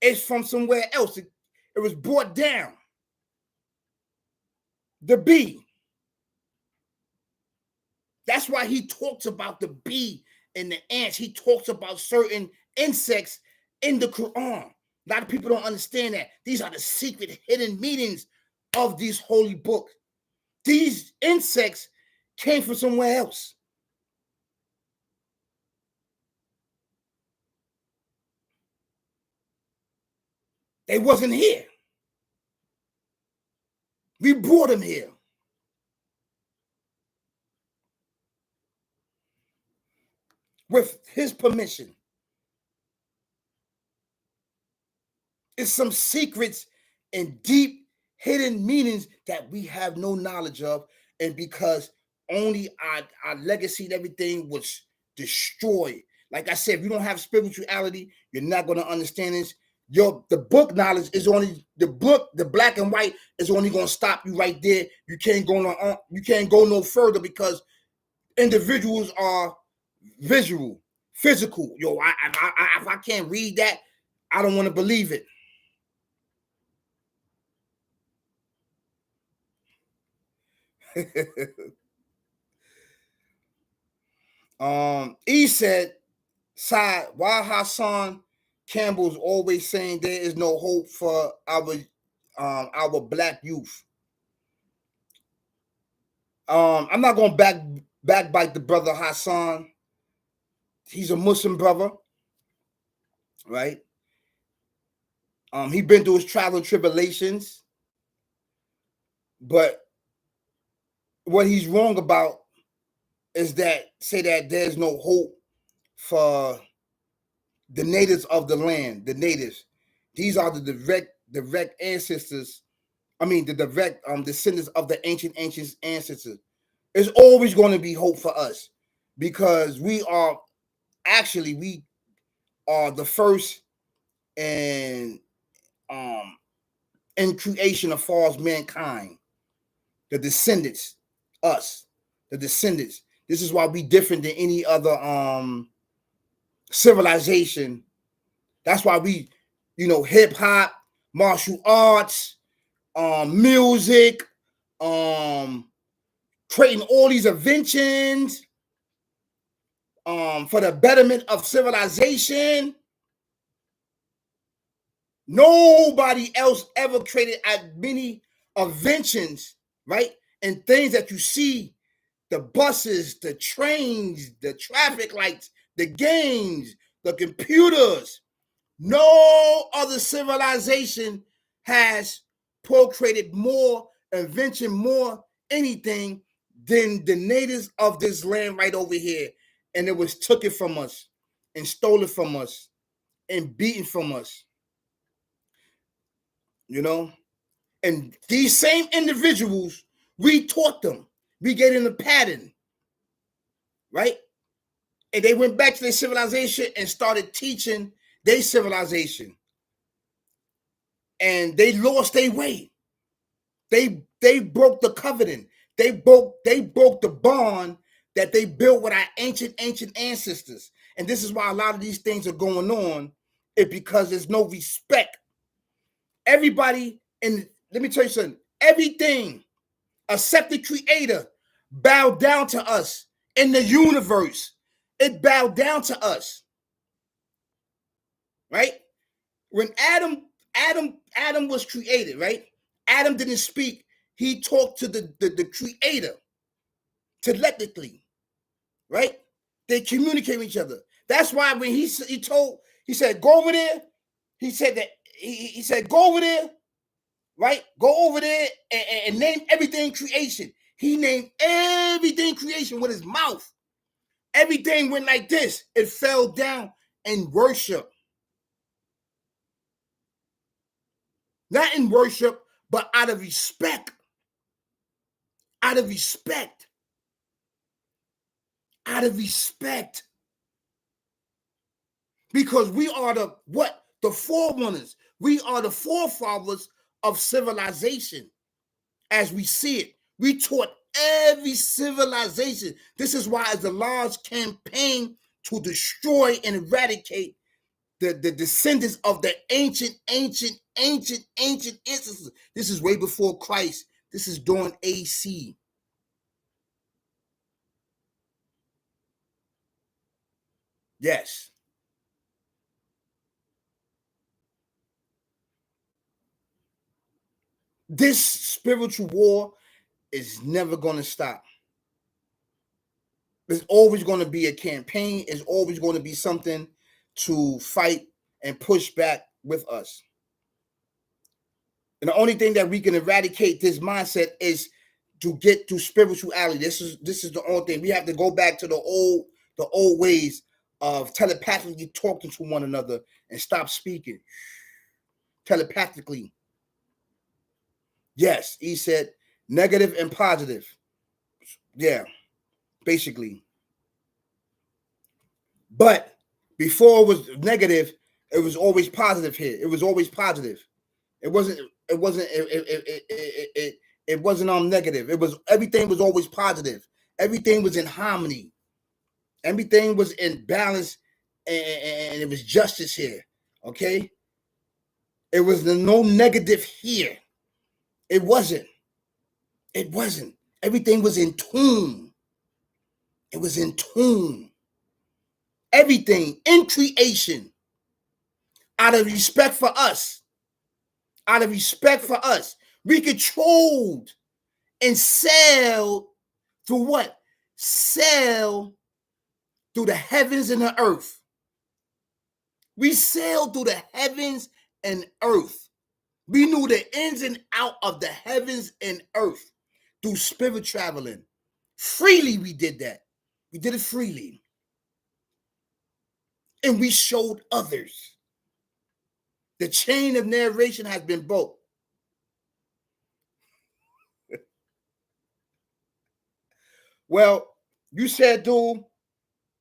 It's from somewhere else. It was brought down. The bee. That's why he talks about the bee and the ants. He talks about certain insects in the Quran. A lot of people don't understand that. These are the secret hidden meanings of these holy books. These insects came from somewhere else. They wasn't here. We brought them here. With his permission. It's some secrets and deep hidden meanings that we have no knowledge of. And because only our legacy and everything was destroyed. Like I said, if you don't have spirituality, you're not going to understand this. The book knowledge is only the book, the black and white is only going to stop you right there. You can't go no further because individuals are visual, physical. Yo, if I can't read that, I don't want to believe it. E said, "Side, why Hassan Campbell's always saying there is no hope for our black youth." I'm not gonna backbite the brother Hassan. He's a Muslim brother, right? He been through his trials and tribulations, but what he's wrong about is that there's no hope for the natives of the land. The natives, these are the direct ancestors. I mean, the direct descendants of the ancient ancestors. There's always going to be hope for us because we are the first in creation of false mankind. The descendants, us, the descendants. This is why we different than any other civilization. That's why we, hip hop, martial arts, music, creating all these inventions for the betterment of civilization. Nobody else ever created as many inventions, right? And things that you see, the buses, the trains, the traffic lights, the games, the computers. No other civilization has procreated more, invention more, anything than the natives of this land right over here. And it was took it from us and stole it from us and beaten from us. And these same individuals, we taught them. We gave them the pattern, right? And they went back to their civilization and started teaching their civilization. And they lost their way. They broke the covenant. They broke the bond that they built with our ancient ancestors. And this is why a lot of these things are going on. Because there's no respect. Everybody, and let me tell you something, everything except the creator bowed down to us in the universe. It bowed down to us. Right? When Adam was created, right? Adam didn't speak. He talked to the creator telepathically, right? They communicate with each other. That's why when he said, go over there. He said that he said, go over there, right? Go over there and name everything creation. He named everything creation with his mouth. Everything went like this. It fell down in worship. Not in worship, but out of respect. Out of respect. Out of respect. Because we are the forerunners. We are the forefathers of civilization as we see it. We taught every civilization. This is why it's a large campaign to destroy and eradicate the descendants of the ancient ancestors. This is way before Christ. This is during AC. Yes. This spiritual war is never going to stop. There's always going to be a campaign. There's always going to be something to fight and push back with us. And the only thing that we can eradicate this mindset is to get to spirituality. This is the only thing. We have to go back to the old ways of telepathically talking to one another and stop speaking telepathically. Yes, he said negative and positive. Yeah, basically. But before it was negative, it was always positive here. It was always positive. It wasn't. It wasn't negative. It was everything was always positive. Everything was in harmony. Everything was in balance, and it was justice here. Okay. It was no negative here. It wasn't. It wasn't. Everything was in tune. It was in tune. Everything in creation, out of respect for us, we controlled and sailed through what? Sailed through the heavens and the earth. We sailed through the heavens and earth. We knew the ins and out of the heavens and earth through spirit traveling. Freely we did that. We did it freely. And we showed others. The chain of narration has been broke. Well, you said, dude,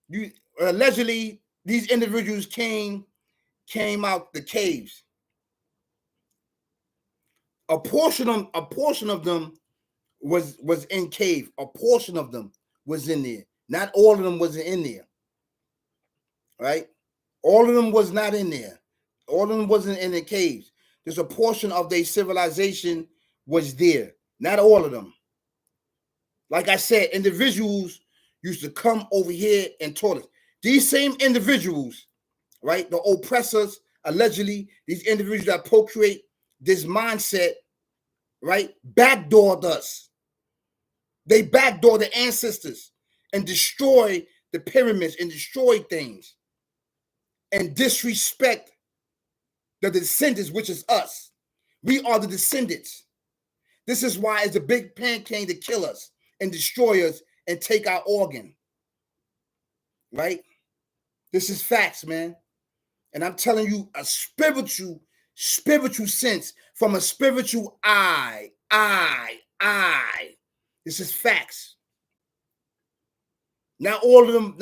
you allegedly these individuals came out the caves. A portion of them was in cave. A portion of them was in there. Not all of them wasn't in there. Right? All of them was not in there. All of them wasn't in the caves. There's a portion of their civilization was there. Not all of them. Like I said, individuals used to come over here and taught us. These same individuals, right? The oppressors, allegedly, these individuals that procreate this mindset, right? Backdoored us. They backdoor the ancestors and destroy the pyramids and destroy things and disrespect the descendants, which is us. We are the descendants. This is why it's a big plan came to kill us and destroy us and take our organ. Right? This is facts, man. And I'm telling you a spiritual sense from a spiritual eye. This is facts. Not all of them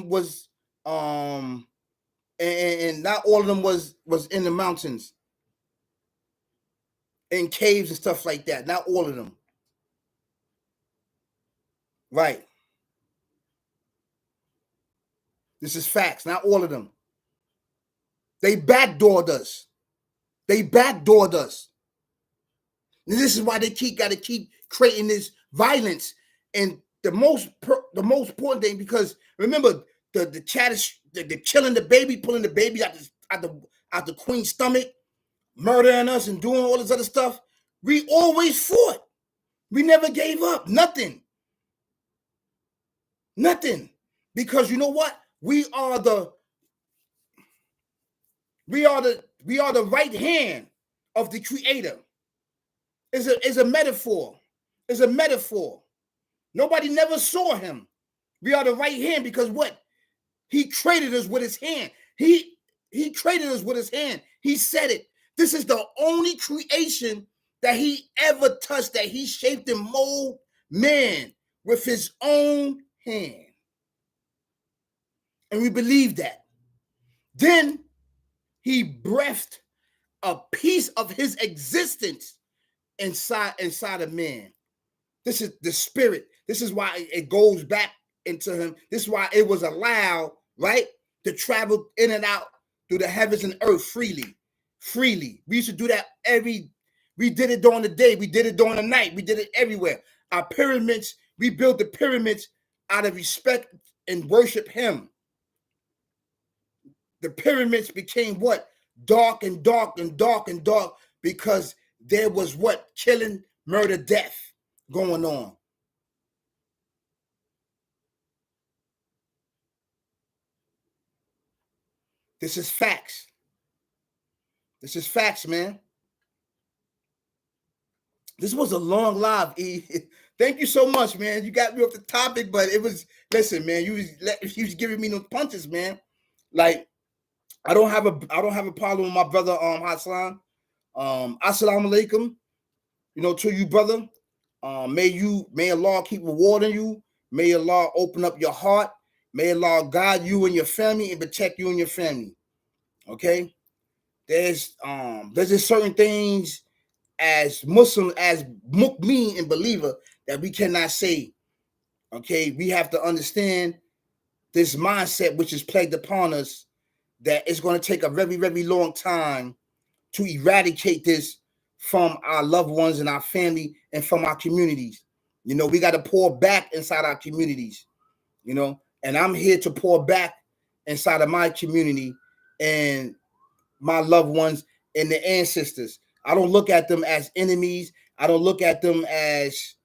was and not all of them was in the mountains, in caves and stuff like that. Not all of them. Right. This is facts. Not all of them. They backdoored us. And this is why they got to keep creating this violence. And the most important thing, because remember the chat is the killing the baby, pulling the baby out the queen's stomach, murdering us and doing all this other stuff. We always fought. We never gave up. Nothing. Because you know what? We are the right hand of the Creator. It's a metaphor. It's a metaphor. Nobody never saw him. We are the right hand because what? He created us with his hand. He created us with his hand. He said it. This is the only creation that he ever touched, that he shaped and molded man with his own hand. And we believe that. Then he breathed a piece of his existence inside of man. This is the spirit. This is why it goes back into him. This is why it was allowed, right, to travel in and out through the heavens and earth freely. We used to do that we did it during the day. We did it during the night. We did it everywhere. Our pyramids, we built the pyramids out of respect and worship him. The pyramids became what? Dark and dark and dark and dark because there was what? Killing, murder, death going on. This is facts. Man. This was a long live, E. Thank you so much, man. You got me off the topic, but it was, listen, man, you was giving me no punches, man. Like, I don't have a problem with my brother Hassan. Assalamu alaikum, to you, brother. May Allah keep rewarding you. May Allah open up your heart. May Allah guide you and your family and protect you and your family. Okay? There's just certain things as Muslim, as mu'min and believer, that we cannot say. Okay, we have to understand this mindset which is plagued upon us, that it's going to take a very, very long time to eradicate this from our loved ones and our family and from our communities. We got to pour back inside our communities, and I'm here to pour back inside of my community and my loved ones and the ancestors. I don't look at them as enemies. I don't look at them as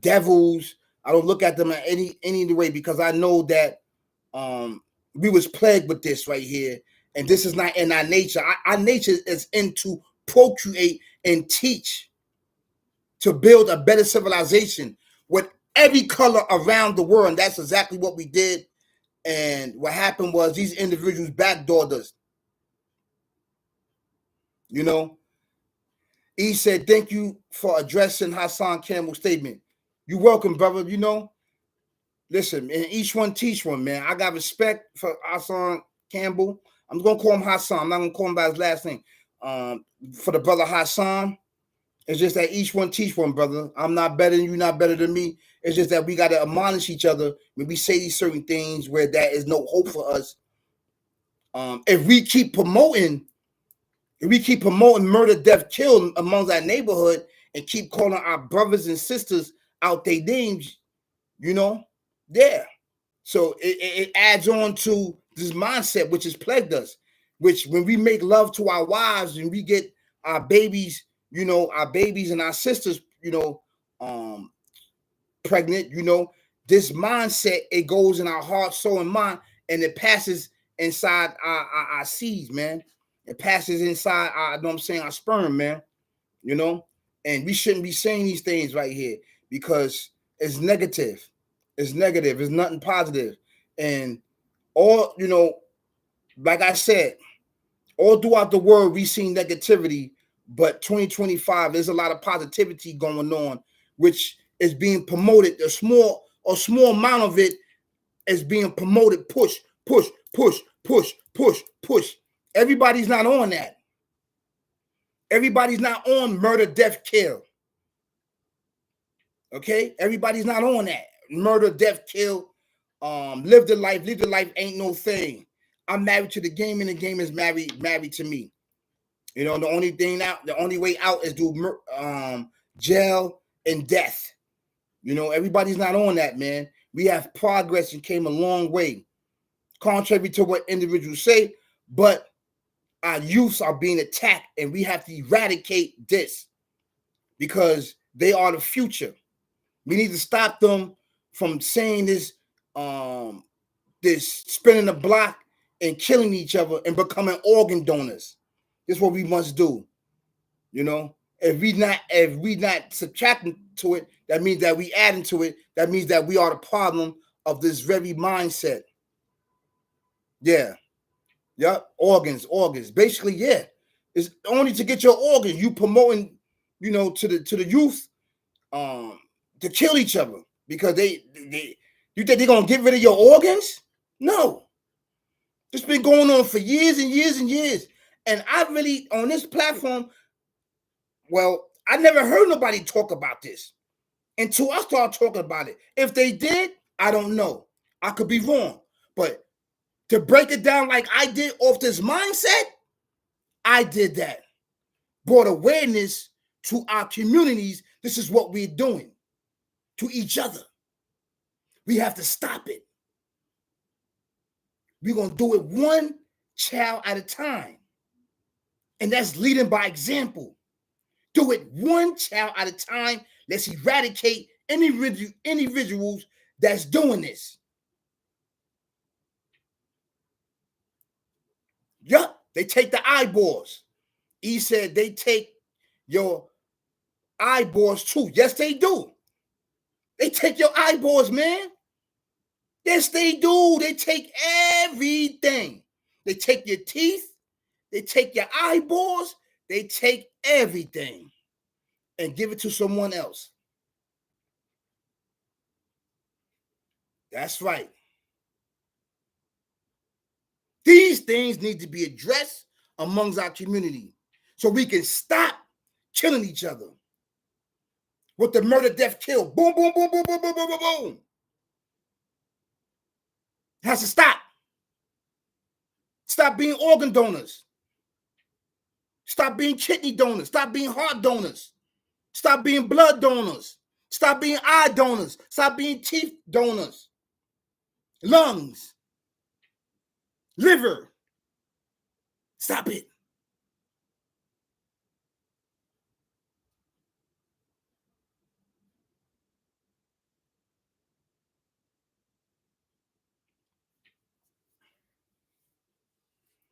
devils. I don't look at them in any way, because I know that we was plagued with this right here, and this is not in our nature. Our nature is into procreate and teach, to build a better civilization with every color around the world. And that's exactly what we did. And what happened was these individuals backdoored us. He said, thank you for addressing Hassan Campbell's statement. You're welcome, brother. Listen, and each one teach one, man. I got respect for Hassan Campbell. I'm going to call him Hassan. I'm not going to call him by his last name. For the brother Hassan, it's just that each one teach one, brother. I'm not better than you, not better than me. It's just that we got to admonish each other when we say these certain things where there is no hope for us. If we keep promoting murder, death, kill amongst our neighborhood and keep calling our brothers and sisters out their names, yeah. So it adds on to this mindset which has plagued us, which when we make love to our wives and we get our babies, our babies and our sisters, pregnant, this mindset, it goes in our heart, soul, and mind, and it passes inside our seeds, man. It passes inside our sperm, man. And we shouldn't be saying these things right here, because it's negative. It's negative. It's nothing positive. And all, like I said, all throughout the world, we see negativity, but 2025, there's a lot of positivity going on, which is being promoted. A small amount of it is being promoted. Push, push, push, push, push, push. Everybody's not on that. Everybody's not on murder, death, kill. Okay? Everybody's not on that. Murder, death, kill. Live the life ain't no thing. I'm married to the game, and the game is married to me. The only way out is through jail and death. Everybody's not on that, man. We have progress and came a long way, contrary to what individuals say, but our youths are being attacked, and we have to eradicate this, because they are the future. We need to stop them from saying this spinning the block and killing each other and becoming organ donors. This is what we must do. If we not subtracting to it, that means that we adding to it. That means that we are the problem of this very mindset. Yeah. Yep. Organs. Basically, yeah. It's only to get your organs. You promoting, to the youth, to kill each other, because you think they're gonna get rid of your organs? No. It's been going on for years and years and years. And I really, on this platform, well, I never heard nobody talk about this until I started talking about it. If they did, I don't know. I could be wrong. But to break it down like I did off this mindset, I did that. Brought awareness to our communities. This is what we're doing to each other. We have to stop it. We're going to do it one child at a time. And that's leading by example. Do it one child at a time. Let's eradicate any individuals that's doing this. Yup, they take the eyeballs. He said they take your eyeballs too. Yes, they do. They take your eyeballs, man. Yes, they do. They take everything. They take your teeth. They take your eyeballs. They take everything and give it to someone else. That's right. These things need to be addressed amongst our community so we can stop killing each other with the murder, death, kill. Boom, boom, boom, boom, boom, boom, boom, boom, boom. It has to stop. Stop being organ donors. Stop being kidney donors. Stop being heart donors. Stop being blood donors. Stop being eye donors. Stop being teeth donors. Lungs. Liver. Stop it.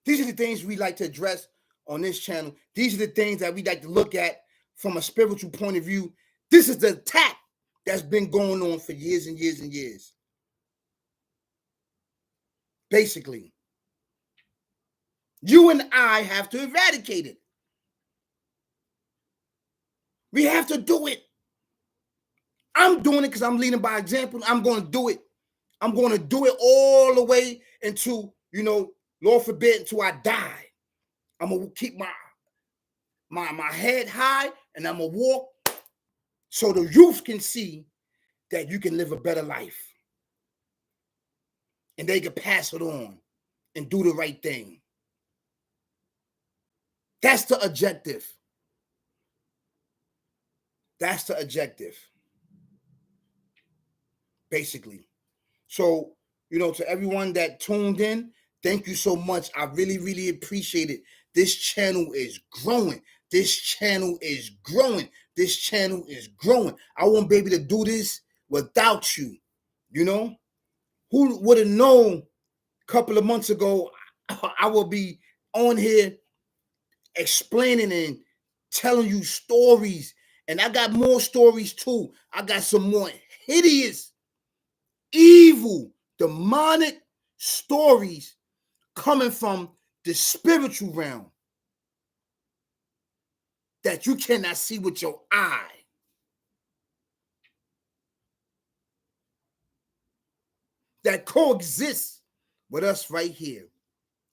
These are the things we like to address on this channel. These are the things that we like to look at from a spiritual point of view. This is the attack that's been going on for years and years and years. Basically, you and I have to eradicate it. We have to do it. I'm doing it because I'm leading by example. I'm going to do it. I'm going to do it all the way until, Lord forbid, until I die. I'm going to keep my head high and I'm going to walk so the youth can see that you can live a better life. And they can pass it on and do the right thing. That's the objective. That's the objective. Basically. So, to everyone that tuned in, thank you so much. I really, really appreciate it. This channel is growing. This channel is growing. This channel is growing. I won't be able to do this without you. Who would have known a couple of months ago I will be on here explaining and telling you stories. And I got more stories too. I got some more hideous, evil, demonic stories coming from the spiritual realm that you cannot see with your eye. That coexists with us right here.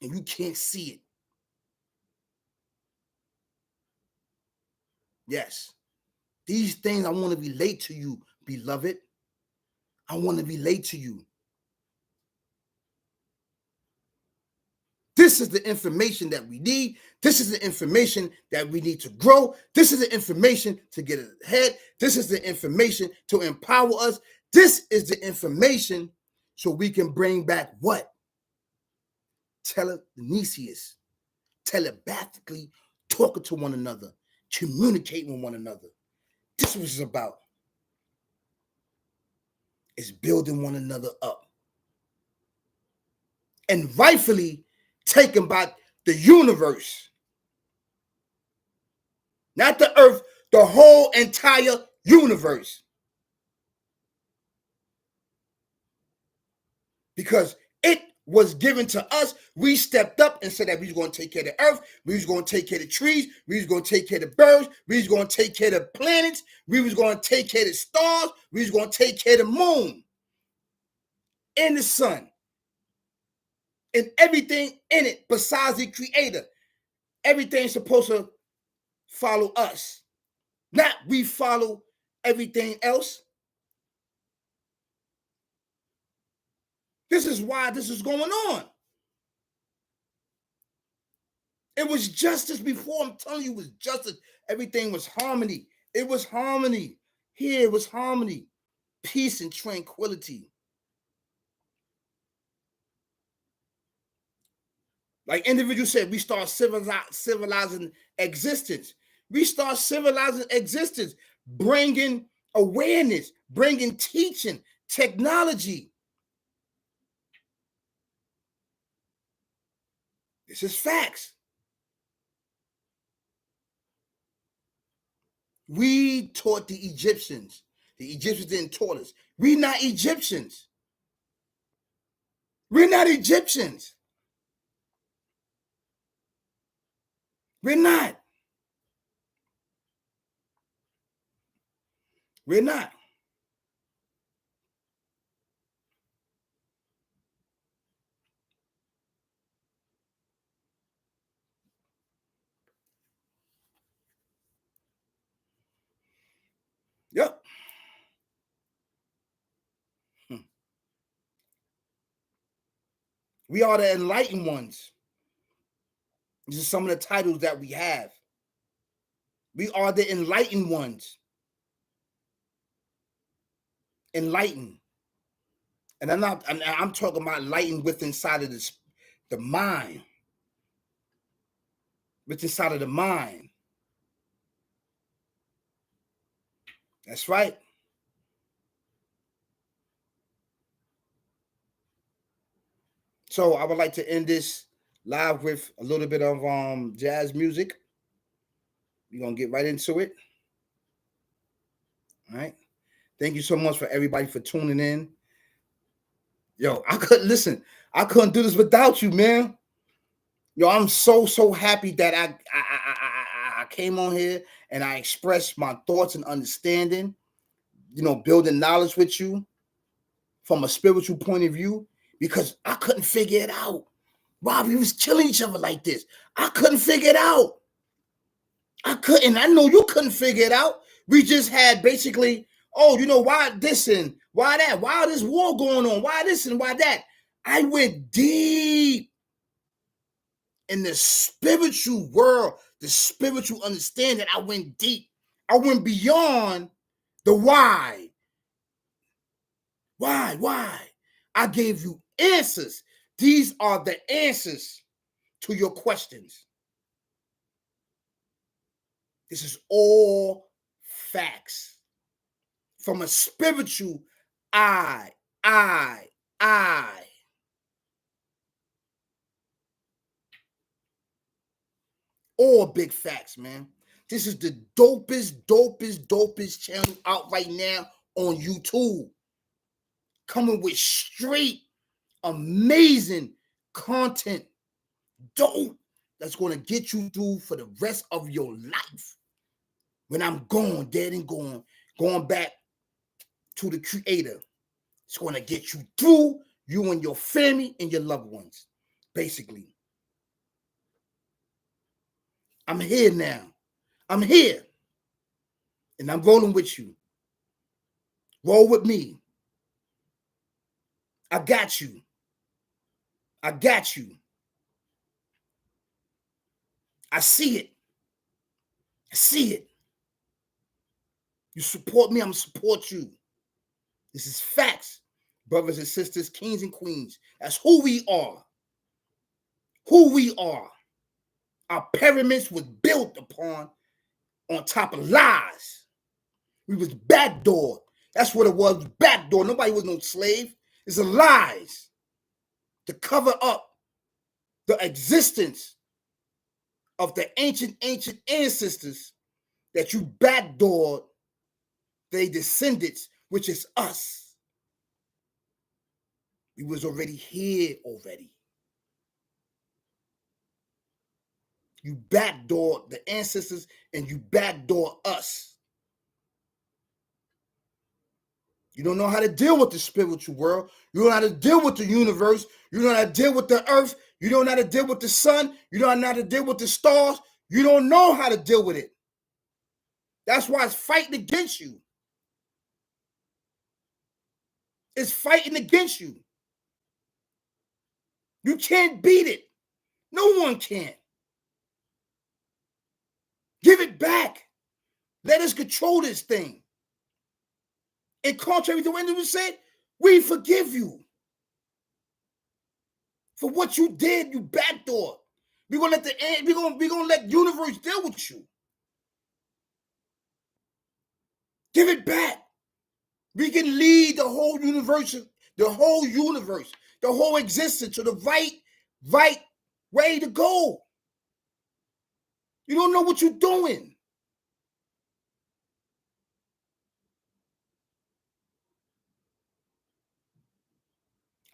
And you can't see it. Yes. These things I want to relate to you, beloved. I want to relate to you. This is the information that we need. This is the information that we need to grow. This is the information to get ahead. This is the information to empower us. This is the information so we can bring back what? Telekinesis, telepathically talking to one another, communicating with one another. This is what it's about. It's building one another up. And rightfully taken by the universe. Not the earth, the whole entire universe. Because it was given to us. We stepped up and said that we was going to take care of the earth. We was going to take care of the trees. We was going to take care of the birds. We was going to take care of the planets. We was going to take care of the stars. We was going to take care of the moon and the sun and everything in it besides the creator. Everything's supposed to follow us. Not we follow everything else. This is why this is going on. It was justice before. I'm telling you, it was justice. Everything was harmony. It was harmony. Here it was harmony, peace and tranquility. Like individuals said, we start civilizing existence. We start civilizing existence, bringing awareness, bringing teaching, technology. This is facts. We taught the Egyptians. The Egyptians didn't taught us. We're not Egyptians. We're not Egyptians. We're not. We're not. Yep. We are the enlightened ones. These are some of the titles that we have. We are the enlightened ones. Enlightened. And I'm talking about enlightened with inside of the mind. With inside of the mind. That's right. So I would like to end this live with a little bit of jazz music. We're gonna get right into it. All right. Thank you so much for everybody for tuning in. Yo, I couldn't do this without you, man. Yo, I'm so happy that I came on here and I expressed my thoughts and understanding, building knowledge with you from a spiritual point of view, because I couldn't figure it out. Rob, we was killing each other like this. I couldn't figure it out. I couldn't. I know you couldn't figure it out. We just had basically, why this and why that? Why this war going on? Why this and why that? I went deep in the spiritual world, the spiritual understanding. I went deep. I went beyond the why. Why? I gave you answers. These are the answers to your questions. This is all facts from a spiritual I. All big facts, man. This is the dopest channel out right now on YouTube. Coming with straight, amazing content. Dope. That's going to get you through for the rest of your life. When I'm gone, dead and gone, going back to the Creator. It's going to get you through, you and your family and your loved ones, basically. I'm here now. I'm here. And I'm rolling with you. Roll with me. I got you. I got you. I see it. I see it. You support me, I'm going to support you. This is facts, brothers and sisters, kings and queens. That's who we are. Who we are. Our pyramids was built upon on top of lies. We was backdoored. That's what it was, backdoor. Nobody was no slave. It's a lies to cover up the existence of the ancient ancestors that you backdoored their descendants, which is us. We was already here already. You backdoor the ancestors and you backdoor us. You don't know how to deal with the spiritual world. You don't know how to deal with the universe. You don't know how to deal with the earth. You don't know how to deal with the sun. You don't know how to deal with the stars. You don't know how to deal with it. That's why it's fighting against you. It's fighting against you. You can't beat it. No one can. Give it back. Let us control this thing. And contrary to what you said, we forgive you for what you did. You backdoor. We're gonna let universe deal with you. Give it back. We can lead the whole universe, the whole existence to the right way to go. You don't know what you're doing.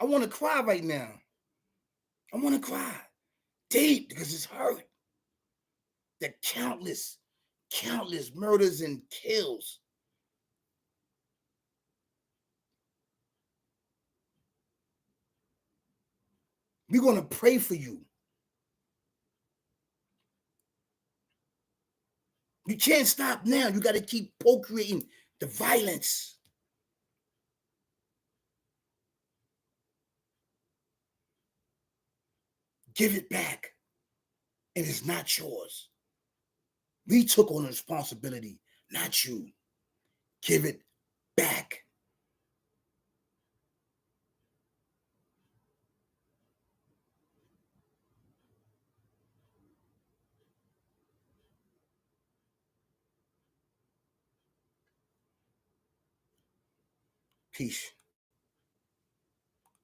I want to cry right now. I want to cry deep because it's hurt. The countless murders and kills. We're going to pray for you. You can't stop now. You got to keep procreating the violence. Give it back. And it's not yours. We took on the responsibility, not you. Give it back. Peace.